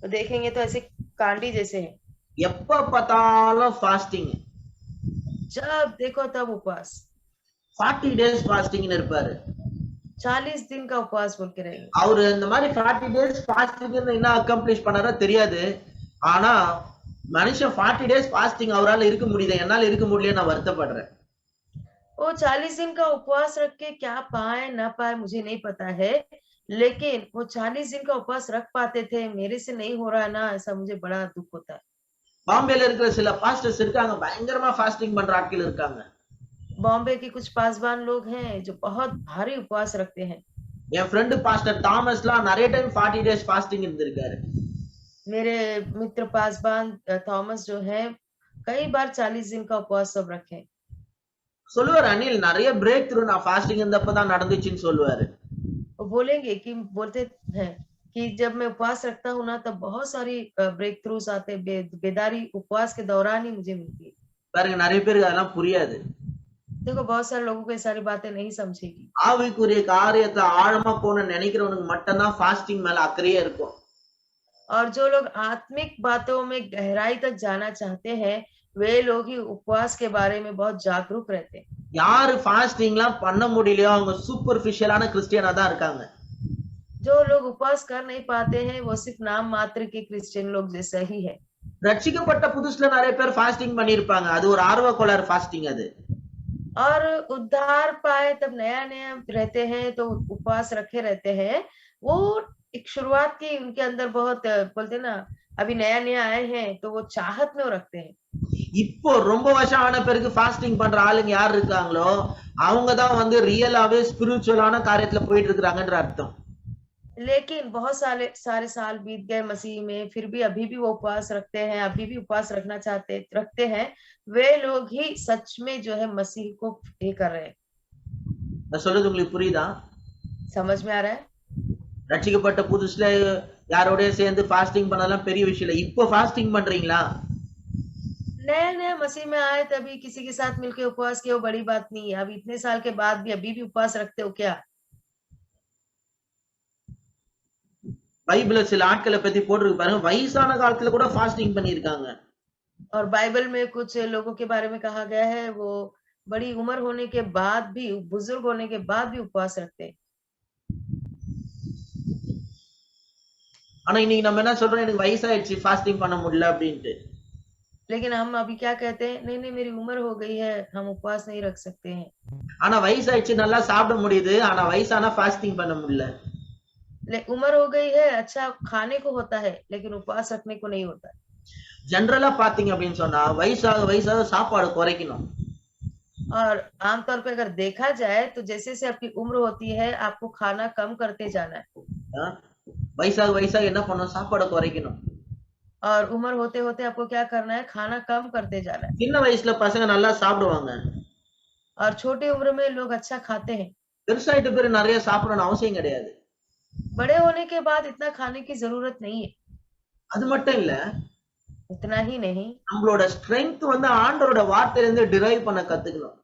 तो देखेंगे तो ऐसे कांडी जैसे है, எப்ப பார்த்தாலும் ஃபாஸ்டிங், जब देखो तब उपवास। 40 days ஃபாஸ்டிங் இருப்பாரு. 40 दिन का उपवास बोल के रहेंगे। அவரு இந்த மாதிரி 40 days ஃபாஸ்டிங் என்ன அக்கம்ப்ளிஷ் பண்ணாரோ தெரியாது. ஆனா மனுஷன் 40 days ஃபாஸ்டிங் அவரால இருக்க முடியுது, என்னால இருக்க முடியல, நான் வருத்தப்படுறேன். वो 40 दिन का उपवास रख के क्या पाए ना पाए मुझे नहीं पता है, लेकिन वो 40 दिन का उपवास रख पाते थे, मेरे से नहीं हो रहा है ना, ऐसा मुझे बड़ा दुख होता है। பாம்பேல இருக்கிற சில பாஸ்டர்ஸ் இருக்காங்க, பயங்கரமா ஃபாஸ்டிங் பண்ற ஆட்கள் இருக்காங்க. बॉम्बे के कुछ पासवान लोग हैं जो बहुत भारी उपवास रखते हैं। என் ஃப்ரெண்ட் பாஸ்டர் தாமஸ்லாம் நிறைய டைம் 40 days ஃபாஸ்டிங் இருந்திருக்காரு. मेरे मित्र पासवान थॉमस जो है कई बार 40 दिन का उपवास सब रखे। சொல்லுவாரு, अनिल நிறைய பிரேக் த்ரூ நான் ஃபாஸ்டிங் இருந்தப்பதான் நடந்துச்சுன்னு சொல்லுவாரு. वो बोलेंगे कि बोलते हैं कि जब मैं उपवास रखता हूँ ना, तब बहुत सारी ब्रेक थ्रूस आते, बेदारी उपवास के दौरान ही मुझे मिलती है। பாருங்க, நிறைய பேருக்கு அதெல்லாம் புரியாது. देखो बहुत सारे लोगों को ये सारी बातें नहीं समझेगी। ஆவிக்குரிய காரியத்தை ஆழமா போன நினைக்கிறவனுக்கு மட்டும்தான் ஃபாஸ்டிங் மேல அக்கறையே இருக்கும். और जो लोग आत्मिक बातों में गहराई तक जाना चाहते हैं, वे लोग ही उपवास के बारे में बहुत जागरूक रहते हैं। யாரு ஃபாஸ்டிங்லாம் பண்ண முடியலையோ அவங்க சூப்பர்ஃபிஷியலான கிறிஸ்டியனா தான் இருக்காங்க. जो लोग उपवास कर नहीं पाते हैं, वो सिर्फ नाम मात्र के क्रिश्चियन लोग जैसा ही है। ரட்சிக்கப்பட்ட புதுசுல நிறைய பேர் ஃபாஸ்டிங் பண்ணிருப்பாங்க, அது ஒரு ஆர்வ கோளாறு ஃபாஸ்டிங் அது. और उद्धार पाए तब नया नया रहते हैं तो उपवास रखे रहते हैं। वो एक शुरुआत की उनके अंदर बहुत बोलते ना, अभी नया नया आए हैं तो वो चाहत में वो रखते हैं। இப்போ ரொம்ப வருஷம் ஆன பிறகு ஃபாஸ்டிங் பண்ற ஆளுங்க யார் இருக்காங்களோ அவங்க தான் வந்து ரியலாவே ஸ்பிரிச்சுவலான காரியத்துல போயிட்டு இருக்காங்கன்ற அர்த்தம். लेकिन बहुत सारे साल बीत गए मसीह में, फिर भी अभी भी वो उपवास रखते हैं, अभी भी उपवास रखते हैं, वे लोग ही सच में जो है मसीह को ये कर रहे हैं। நான் சொல்றது உங்களுக்கு புரியுதா? समझ में आ रहा है? ரட்சிக்கப்பட்ட புதுசுல யாரோடய சேர்ந்து ஃபாஸ்டிங் பண்ணலாம் பெரிய விஷயம் இல்ல. இப்போ ஃபாஸ்டிங் பண்றீங்களா? नया नया मसीह में आए तभी किसी के साथ मिलकर उपवास किया, वो बड़ी बात नहीं है। अब इतने साल के बाद भी अभी भी उपवास रखते हो क्या? பைபிள்ல சில ஆட்களை பத்தி போட்டிருக்கு பாருங்க, வயசான காலத்துல கூட ஃபாஸ்டிங் பண்ணிருக்காங்க. और बाइबल में कुछ लोगों के बारे में कहा गया है, वो बड़ी उम्र होने के बाद भी, बुजुर्ग होने के बाद भी उपवास रखते हैं। ஆனா இன்னைக்கு நம்ம என்ன சொல்றோம், எனக்கு வயசாயிடுச்சு ஃபாஸ்டிங் பண்ண முடியல அப்படின்ட்டு. लेकिन हम अभी क्या कहते हैं, नहीं नहीं मेरी उम्र हो गई है, हम उपवास नहीं रख सकते हैं। ஆனா வயசாயிடுச்சு, நல்லா சாப்பிட முடியுது, ஆனா வயசானா ஃபாஸ்டிங் பண்ண முடியல. उम्र हो गई है, अच्छा खाने को होता है, लेकिन उपवास रखने को नहीं होता। ஜெனரலா பாத்தீங்க அப்படின்னு சொன்னா வயசாக வயசாக சாப்பாடு குறைக்கணும். और आमतौर पे अगर देखा जाए तो जैसे जैसे आपकी उम्र होती है आपको खाना कम करते जाना है, ஆ? வயசாக வயசாக என்ன பண்ணணும்? சாப்பாடை குறைக்கணும். और उम्र होते होते आपको क्या करना है, खाना कम करते जाना है। சின்ன வயசுல பசங்க நல்லா சாப்பிடுவாங்க. और छोटी उम्र में लोग अच्छा खाते हैं, பெருசாயிட்ட பிறகு நிறைய சாப்பிடணும்னு அவசியம் கிடையாது. बड़े होने के बाद इतना खाने की जरूरत नहीं है। அது மட்டும் இல்ல, इतना ही नहीं, நம்மளோட ஸ்ட்ரெngth வந்து ஆண்டவரோட வார்த்தையில இருந்து டிரைவ் பண்ண கத்துக்கணும்.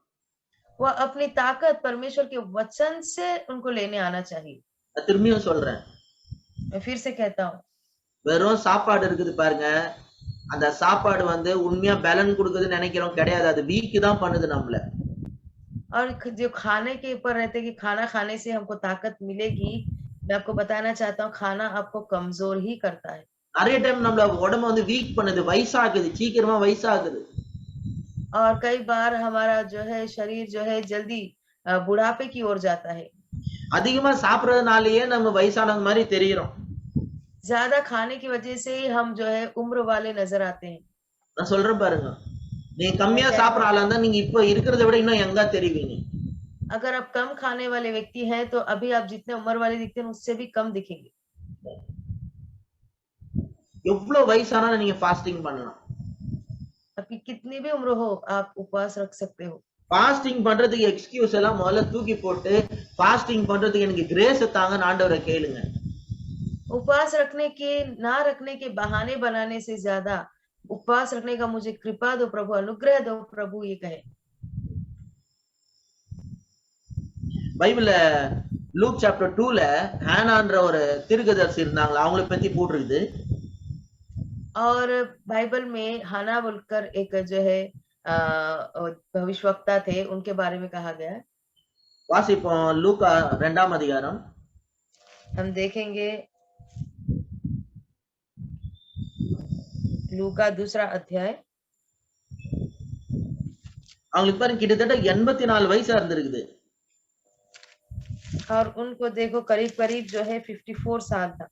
वह अपनी ताकत परमेश्वर के वचन से उनको लेने आना चाहिए। நான் திரும்பியும் சொல்றேன். मैं फिर से कहता हूँ, வெறும் சாப்பாடு இருக்குது பாருங்க. அந்த சாப்பாடு வந்து உண்மையா பலன் கொடுக்குதுன்னு நினைக்கிறோம் கிடையாது. அது வீக் தான் பண்ணுது நம்மள. और जो खाने के ऊपर रहते हैं कि खाना खाने से हमको ताकत मिलेगी, मैं आपको बताना चाहता हूँ खाना आपको कमजोर ही करता है। நிறைய டைம் நம்மள உடம்ப வந்து வீக் பண்ணுது, வயசாக்குது, சீக்கிரமா வயசாகுது. और कई बार हमारा जो है शरीर जो है जल्दी बुढ़ापे की ओर जाता है। அதிகமா சாப்பிடுறதுனாலயே நம்ம வயசானவங்க மாதிரி தெரியுறோம். ज्यादा खाने की वजह से ही हम जो है उम्र वाले नजर आते हैं। நான் சொல்றேன் பாருங்க. நீங்க मैं கம்மியா कहती சாப்பிடுற हूँ, ஆளா இருந்தா நீங்க இப்ப இருக்கிறத விட இன்னும் யங்கா தெரிவீங்க. अगर आप कम खाने वाले व्यक्ति हैं तो अभी आप जितने उम्र वाले दिखते हैं उससे भी कम दिखेंगे। எவ்வளவு வயசானாலும் நீங்க ஃபாஸ்டிங் பண்ணலாம். आपकी कितनी भी उम्र हो आप उपवास रख सकते हो। ஃபாஸ்டிங் பண்றதுக்கு எக்ஸ்கியூஸ் எல்லாம் முதல்ல தூக்கி போட்டு ஃபாஸ்டிங் பண்றதுக்கு எனக்கு கிரேஸ் தாங்கன்னு ஆண்டவரை கேளுங்க. उपवास रखने के ना रखने के बहाने बनाने से ज्यादा उपवास रखने का मुझे कृपा दो प्रभु, अनुग्रह दो प्रभु, ये कहे। பைபிள்ல லூக் சாப்டர் 2ல ஹானான்ற ஒரு தீர்க்கதரிசி இருந்தாங்க. அவங்கள பத்தி போட்டிருக்குது. और बाइबल में हाना बोलकर एक जो है भविष्यवक्ता थे, उनके बारे में कहा गया है। வாசிப்போம் லூக்கா 2ஆம் அதிகாரம். हम देखेंगे लूका 2 अध्याय। அவங்களுக்கு பாருங்க கிட்டத்தட்ட 84 வயசா இருந்திருக்குது. और उनको देखो करीब करीब जो है 54 साल था।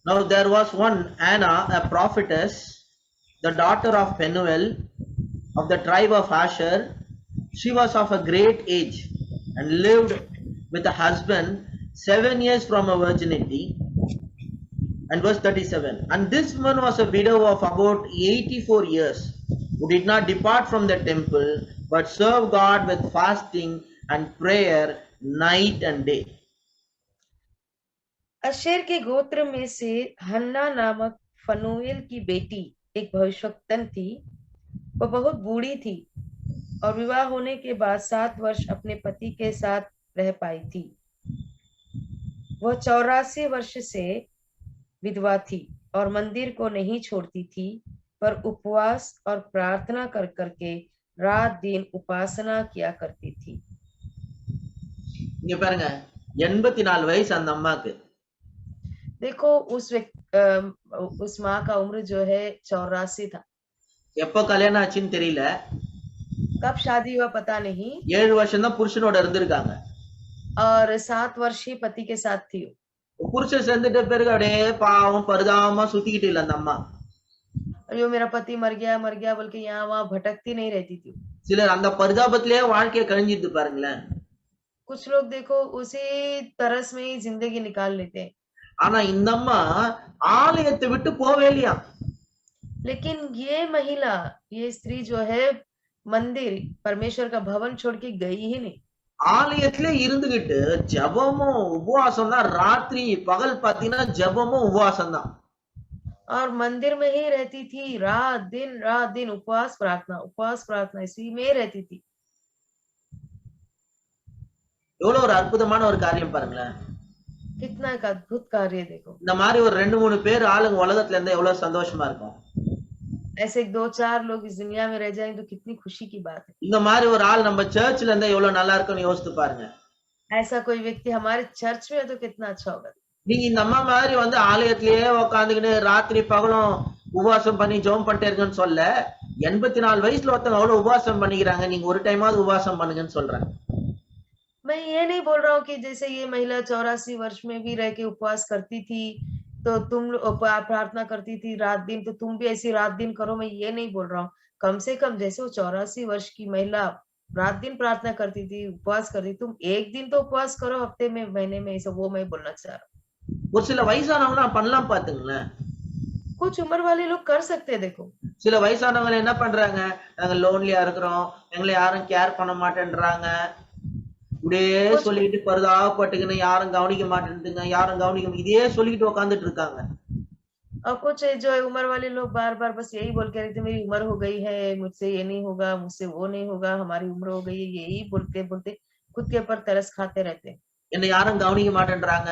Now there was one Anna, a prophetess, the daughter of Penuel of the tribe of Asher. She was of a great age and lived with a husband 7 years from her virginity. And verse 37. And this woman was a widow of about 84 years, who did not depart from the temple, but served God with fasting and prayer night and day. Asher के गोत्र में से हन्ना नामक Phanuel की बेटी एक भविष्यवक्तन थी। वह बहुत बूढ़ी थी और विवाह होने के बाद 7 वर्ष अपने पति के साथ रह पाई थी। वह 84 वर्ष से विधवा थी और मंदिर को नहीं छोड़ती थी, पर उपवास और प्रार्थना कर करके रात दिन उपासना किया करती थी। இங்க பாருங்க 84 வயசு அந்த அம்மாக்கு. देखो उस माँ का उम्र जो है 84 था। எப்போ கல்யாணம் ஆச்சுன்னு தெரியல. कब शादी हुआ पता नहीं। 7 வருஷம் தான் புருஷனோட இருந்திருக்காங்க. और 7 वर्ष ही पति के साथ थी। புருஷன் சேர்ந்துட்ட பிறகு அப்படியே பாவம் பரிதாபமா சுத்திக்கிட்டு இல்ல அந்த அம்மா. अयो मेरा पति मर गया बोल के यहाँ वहां भटकती नहीं रहती थी। சிலர் அந்த பரிதாபத்திலேயே வாழ்க்கையை கழிஞ்சிட்டு பாருங்களேன். कुछ लोग देखो उसी तरस में ही जिंदगी निकाल लेते हैं। ஆனா இந்த அம்மா ஆலயத்தை விட்டு போவே இல்லையா. लेकिन ये महिला, ये स्त्री जो है मंदिर परमेश्वर का भवन छोड़ के गई ही नहीं। ஆலயத்திலே இருந்துகிட்டு ஜெபமும் உபவாசம் தான். ராத்திரி பகல் பாத்தீங்கன்னா ஜெபமும் உபவாசம் தான். और मंदिर में ही रहती थी, रात दिन उपवास प्रार्थना इसी में रहती थी। எவ்வளவு ஒரு அற்புதமான ஒரு காரியம் பாருங்களேன். कितना एक अद्भुत कार्य देखो। இந்த மாதிரி ஒரு 2-3 பேர் ஆளுங்க உலகத்துல இருந்தா எவ்வளவு சந்தோஷமா இருக்கும். ऐसे 2-4 लोग इस दुनिया में रह जाएं तो कितनी खुशी की बात है। இந்த மாதிரி ஒரு ஆள் நம்ம சர்ச்ல இருந்தா எவ்வளவு நல்லா இருக்கும்னு யோசித்து பாருங்க. ऐसा कोई व्यक्ति हमारे चर्च में है तो कितना अच्छा होगा। நீங்க இந்த அம்மா மாதிரி வந்து ஆலயத்திலேயே உட்காந்துக்கிட்டு ராத்திரி பகலும் உபவாசம் பண்ணி ஜெபம் பண்ணிட்டே இருக்கேன்னு சொல்ல, 84 வயசுல ஒருத்தவங்க அவ்வளவு உபவாசம் பண்ணிக்கிறாங்க. நீங்க ஒரு டைமாவது உபவாசம் பண்ணுங்கன்னு சொல்றேன். मैं ये नहीं बोल रहा हूँ कि जैसे ये महिला 84 वर्ष में भी रह के उपवास करती थी तो तुम प्रार्थना करती थी रात दिन, तो तुम भी ऐसी रात दिन करो, मैं ये नहीं बोल रहा हूँ। कम से कम जैसे वो 84 वर्ष की महिला रात दिन प्रार्थना करती थी, उपवास करती, तुम एक दिन तो उपवास करो हफ्ते में, महीने में, ऐसा वो मैं बोलना चाह रहा हूँ। ஒரு சில வயசானவங்க பண்ணலாம் பாத்துங்களேன். कुछ उम्र वाले लोग कर सकते हैं देखो। சில வயசானவங்க என்ன பண்றாங்க, நாங்க லோன்லியா இருக்கிறோம், எங்களை யாரும் கேர் பண்ண மாட்டேன்றாங்க. இப்படியே कुछ சொல்லிட்டு பரிதாபப்பட்டுக்கின்னு யாரும் கவனிக்க மாட்டேன்துங்க, யாரும் கவனிக்க இதையே சொல்லிக்கிட்டு உட்கார்ந்துட்டு இருக்காங்க. और कुछ जो है उम्र वाले लोग बार-बार बस यही बोल के रहते, मेरी उम्र हो गई है, मुझसे ये नहीं होगा, मुझसे वो नहीं होगा, हमारी उम्र हो गई है, यही बोलते-बोलते खुद के ऊपर तरस खाते रहते हैं। என்னை யாரும் கவனிக்க மாட்டேன்றாங்க.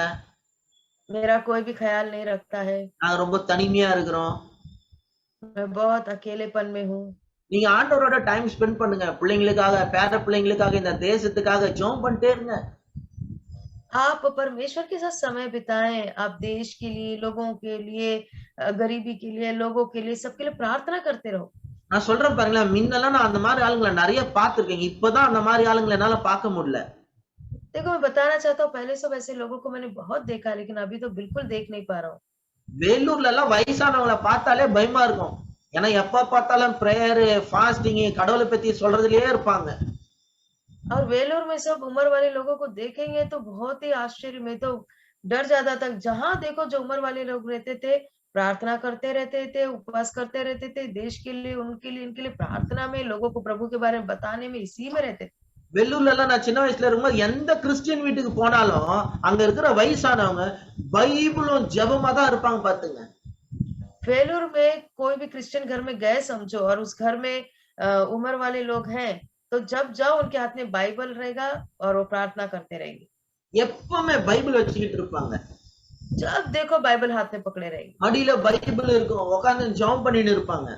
मेरा कोई भी ख्याल नहीं रखता है, நாங்க ரொம்ப தனிமையா இருக்கிறோம். मैं बहुत अकेलेपन में हूँ। நீங்க ஆண்டவரோட டைம் ஸ்பெண்ட் பண்ணுங்க. பிள்ளைங்களுக்காக, பேர பிள்ளைங்களுக்காக, இந்த தேசத்துக்காக ஜெபம் பண்ணிட்டே இருங்க. आप परमेश्वर के साथ समय बिताएं, आप देश के लिए, लोगों के लिए, गरीबी के लिए, लोगों के लिए, सबके लिए प्रार्थना करते रहो। நான் சொல்றேன் பாருங்களேன், முன்னெல்லாம் நான் அந்த மாதிரி ஆளுங்களை நிறைய பார்த்திருக்கேன். இப்பதான் அந்த மாதிரி ஆளுங்களை என்னால பார்க்க முடியல. देखो मैं बताना चाहता हूँ, पहले सब ऐसे लोगों को मैंने बहुत देखा, लेकिन अभी तो बिल्कुल देख नहीं पा रहा हूँ। வேலூர்ல எல்லாம் வயசானவங்களை பார்த்தாலே பயமா இருக்கும். ஏன்னா எப்ப பார்த்தாலும் பிரேயர், ஃபாஸ்டிங், கடவுளை பத்தி சொல்றதுலயே இருப்பாங்க. और वेलोर में सब उम्र वाले लोगों को देखेंगे तो बहुत ही आश्चर्य, में तो डर जाता था। जहां देखो जो उम्र वाले लोग रहते थे, प्रार्थना करते रहते थे, उपवास करते रहते थे, देश के लिए, उनके लिए, इनके लिए प्रार्थना में, लोगों को प्रभु के बारे में बताने में, इसी में रहते थे। வெள்ளூர்ல எல்லாம் நான் சின்ன வயசுல இருக்கும்போது எந்த கிறிஸ்டியன் வீட்டுக்கு போனாலும் அங்க இருக்கிற வயசானவங்க பைபிளும் ஜெபமா தான் இருப்பாங்க பாத்துங்க. वेलूर में कोई भी क्रिश्चियन घर में गए समझो, और उस घर में उम्र वाले लोग हैं, तो जब जाओ उनके हाथ में बाइबल रहेगा और वो प्रार्थना करते रहेंगे। எப்பவுமே பைபிள் வச்சுக்கிட்டு இருப்பாங்க. जब देखो बाइबल हाथ में पकड़े रहेंगे, அடியில பைபிள் இருக்கும், உட்கார்ந்து ஜெபம் பண்ணிட்டு இருப்பாங்க.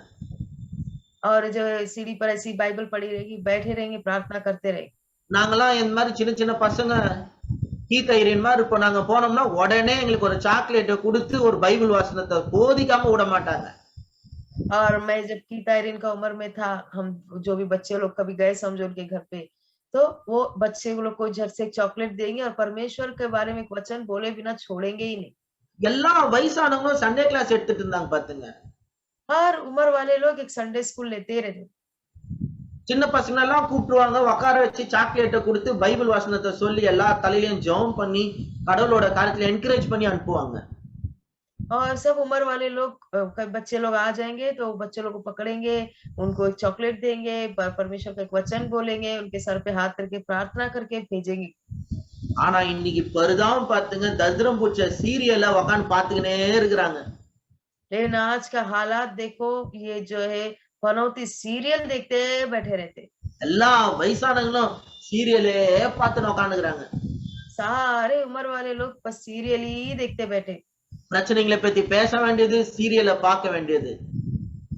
और जो सीढ़ी पर ऐसी बाइबल पड़ी रहेगी, बैठे रहेंगे, प्रार्थना करते रहेंगे। நாங்கெல்லாம் இந்த மாதிரி சின்ன சின்ன பசங்க கீதைரின் மாதிரி இருப்போம். நாங்க போனோம்னா உடனே எங்களுக்கு ஒரு சாக்லேட்டை கொடுத்து ஒரு பைபிள் வாசனத்தை போதிக்காம விட மாட்டாங்க. और मैं जब गीता आयरन का उम्र में था, हम जो भी बच्चे लोग कभी गए समझो उनके घर पे, तो वो बच्चे लोग को झट से एक चॉकलेट देंगे और परमेश्वर के बारे में एक वचन बोले बिना छोड़ेंगे ही नहीं। எல்லா வயசானவங்களும் சண்டே கிளாஸ் எடுத்துட்டு இருந்தாங்க பாத்துங்க. हर उम्र वाले लोग एक संडे स्कूल लेते रहते। சின்ன பசங்க எல்லாம் கூப்பிட்டுருவாங்க, உட்கார வச்சு சாக்லேட்டை கொடுத்து பைபிள் வாசனத்தை சொல்லி எல்லா தலையிலயும் ஜெபம் பண்ணி கடவுளோட காரியத்துல என்கரேஜ் பண்ணி அனுப்புவாங்க. और सब उम्र वाले लोग, बच्चे लोग आ जाएंगे तो बच्चे लोग को पकड़ेंगे, उनको एक चॉकलेट देंगे, परमेश्वर का एक वचन बोलेंगे, उनके सर पे हाथ करके प्रार्थना करके भेजेंगे। ஆனா இன்னைக்கு பரிதாபம் பாத்துங்க, தரித்திரம் பிடிச்ச சீரியலை உட்காந்து பாத்துக்கினே இருக்கிறாங்க. लेकिन आज का हालात देखो, ये जो है पनौती सीरियल देखते बैठे रहते। எல்லா வயசானவங்களும் சீரியலே பார்த்துன்னு உட்காந்துக்கிறாங்க. सारे उम्र वाले लोग बस सीरियल ही देखते बैठे। பிரச்சனைகளை பத்தி பேச வேண்டியது, சீரியலை பார்க்க வேண்டியது.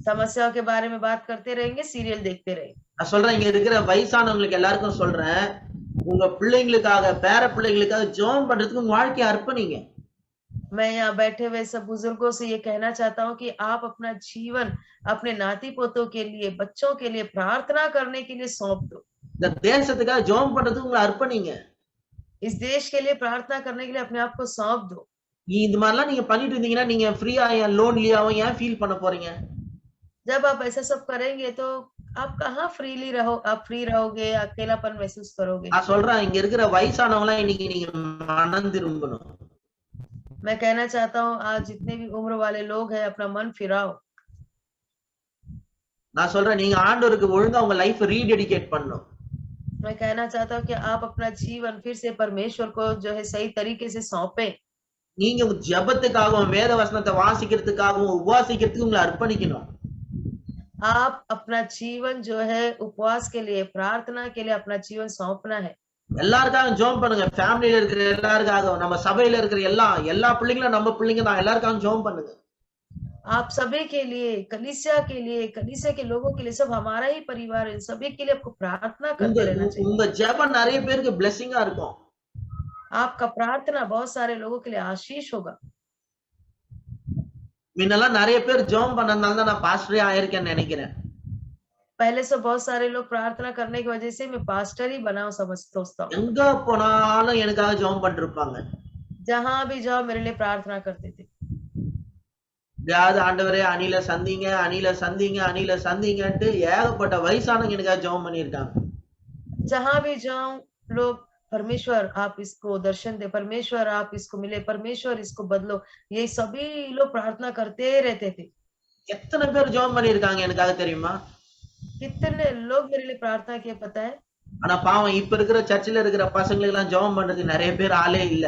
समस्याओं के बारे में बात करते रहेंगे, सीरियल देखते रहेंगे। நான் சொல்றேன், இங்க இருக்கிற வயசானவங்களுக்கு எல்லாருக்கும் சொல்றேன், உங்க பிள்ளைங்களுக்காக, பேர பிள்ளைங்களுக்காக ஜெபம் பண்றதுக்கு உங்க வாழ்க்கையை அர்ப்பணிங்க. मैं यहाँ बैठे हुए सब बुजुर्गों से ये कहना चाहता हूँ कि आप अपना जीवन अपने नाती पोतों के लिए, बच्चों के लिए प्रार्थना करने के लिए सौंप दो। இந்த தேசத்துக்காக ஜெபம் பண்றதுக்கு உங்களை அர்ப்பணிங்க. इस देश के लिए प्रार्थना करने के लिए अपने आप को सौंप दो। இந்த மாதிரிலாம் நீங்க பண்ணிட்டு இருந்தீங்கன்னா நீங்க ஃப்ரீயா லோன்லியாவும் ஏன் ஃபீல் பண்ண போறீங்க? जब आप ऐसा सब करेंगे तो आप कहाँ फ्रीली रहो, आप फ्री रहोगे, अकेलापन महसूस करोगे। நான் சொல்றேன், இங்க இருக்கிற வயசானவங்க எல்லாம் இன்னைக்கு நீங்க மனம் திரும்பணும். मैं कहना चाहता हूँ आज जितने भी उम्र वाले लोग हैं, अपना मन फिराओ। நான் சொல்றேன், நீங்க ஆண்டவருக்கு ஒழுங்கா உங்க லைஃப் ரீடெடிகேட் பண்ணணும். मैं कहना चाहता हूँ कि आप अपना जीवन फिर से परमेश्वर को जो है सही तरीके से सौंपे। நீங்க உங்க ஜெபத்துக்காகவும், வேத வசனத்தை வாசிக்கிறதுக்காகவும், உபவாசிக்கிறதுக்கு உங்களை அர்ப்பணிக்கணும். आप अपना जीवन जो है उपवास के लिए, प्रार्थना के लिए अपना जीवन सौंपना है। எல்லாருக்காகவும் ஜெபம் பண்ணுங்க. ஃபேமிலில இருக்கிற எல்லாருக்காகவும், நம்ம சபையில இருக்கிற எல்லா பிள்ளைங்களும் நம்ம பிள்ளைங்க தான். எல்லாருக்காகவும் ஜெபம் பண்ணுங்க. आप सभी के लिए, कलीसिया के लिए, कलीसिया के लोगों के लिए, सब हमारा ही परिवार है, सभी के लिए आपको प्रार्थना करते रहना चाहिए। உங்க ஜெபம் நிறைய பேருக்கு பிளெஸிங்கா இருக்கும். आपका प्रार्थना बहुत सारे लोगों के लिए आशीष होगा। முன்னெல்லாம் நிறைய பேர் ஜெபம் பண்ணனால தான் நான் பாஸ்டரே ஆயிருக்கேன்னு நினைக்கிறேன். पहले से बहुत सारे लोग प्रार्थना करने की वजह से मैं पास्टर ही बना सोचता हूँ। எங்க போனாலும் எனக்காக ஜெபம் பண்ணிருப்பாங்க. जहां भी जाओ मेरे लिए प्रार्थना करते थे। எப்படியாவது ஆண்டவரே அணில சந்திங்க, அணில சந்திங்க, அணில சந்திங்கன்ட்டு ஏகப்பட்ட வயசானவங்க எனக்காக ஜெபம் பண்ணியிருக்காங்க. जहां भी जाऊं लोग परमेश्वर आप इसको दर्शन दे, परमेश्वर आप इसको मिले, परमेश्वर इसको बदलो, ये सभी लोग प्रार्थना करते रहते थे। எத்தனை பேர் ஜெபம் பண்ணியிருக்காங்க எனக்காக தெரியுமா? कितने लोग मेरे लिए प्रार्थना किए पता है? ஆனா பாவம் இப்ப இருக்கிற சர்ச்சில இருக்கிற பசங்களுக்கு எல்லாம் ஜெபம் பண்றதுக்கு நிறைய பேர் ஆளே இல்ல.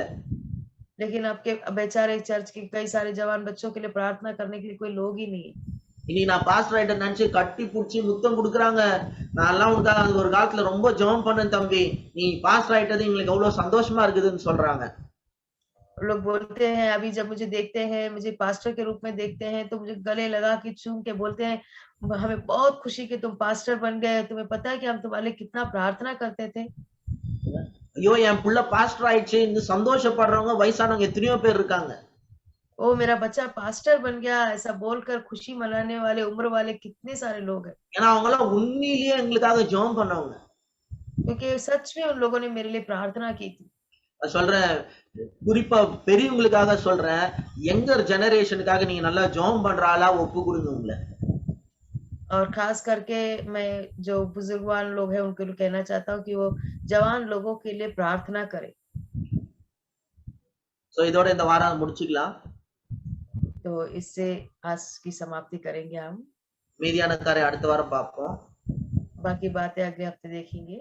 लेकिन आपके बेचारे चर्च के कई सारे जवान बच्चों के लिए प्रार्थना करने के लिए कोई लोग ही नहीं है। இனி நான் பாஸ்டர் ஆயிட்ட நினைச்சு கட்டி புடிச்சு முத்தம் கொடுக்குறாங்க. நான் எல்லாம் உனக்காக ஒரு காலத்துல ரொம்ப ஜெபம் பண்ணேன் தம்பி, நீ பாஸ்டர் ஆயிட்டது எங்களுக்கு எவ்வளவு சந்தோஷமா இருக்குதுன்னு சொல்றாங்க. लोग बोलते हैं, अभी जब मुझे देखते हैं, मुझे पास्टर के रूप में देखते हैं, तो मुझे गले लगा के चूम के बोलते हैं, हमें बहुत खुशी कि तुम पास्टर बन गए, तुम्हें पता है कि हम तुम्हारे लिए कितना प्रार्थना करते थे। ஐயோ என் புள்ள பாஸ்டர் ஆயிடுச்சு இந்த சந்தோஷப்படுறவங்க வயசானவங்க எத்தனையோ பேர் இருக்காங்க. ओ मेरा बच्चा पास्टर बन गया, ऐसा बोलकर खुशी मनाने वाले उम्र वाले कितने सारे लोग हैं। ஏன்னா அவங்க எல்லாம் உண்மையிலேயே எங்களுக்காக ஜெபம் பண்ணவங்க. क्योंकि सच में उन लोगों ने मेरे लिए प्रार्थना की थी। நான் சொல்றேன், குறிப்பா பெரியவங்களுக்காக சொல்றேன், யங்கர் ஜெனரேஷனுக்காக நீங்க நல்லா ஜெபம் பண்ற ஆளா ஒப்பு கொடுங்க உங்களை. और खास करके मैं जो बुजुर्गवान लोग हैं उनके लिए कहना चाहता हूँ कि वो जवान लोगों के लिए प्रार्थना करें। சோ இதோட இந்த வாரம் முடிச்சுக்கலாம். तो इससे आज की समाप्ति करेंगे हम। மீதியான காரை அடுத்த வாரம் பார்ப்போம். बाकी बातें अगले हफ्ते देखेंगे।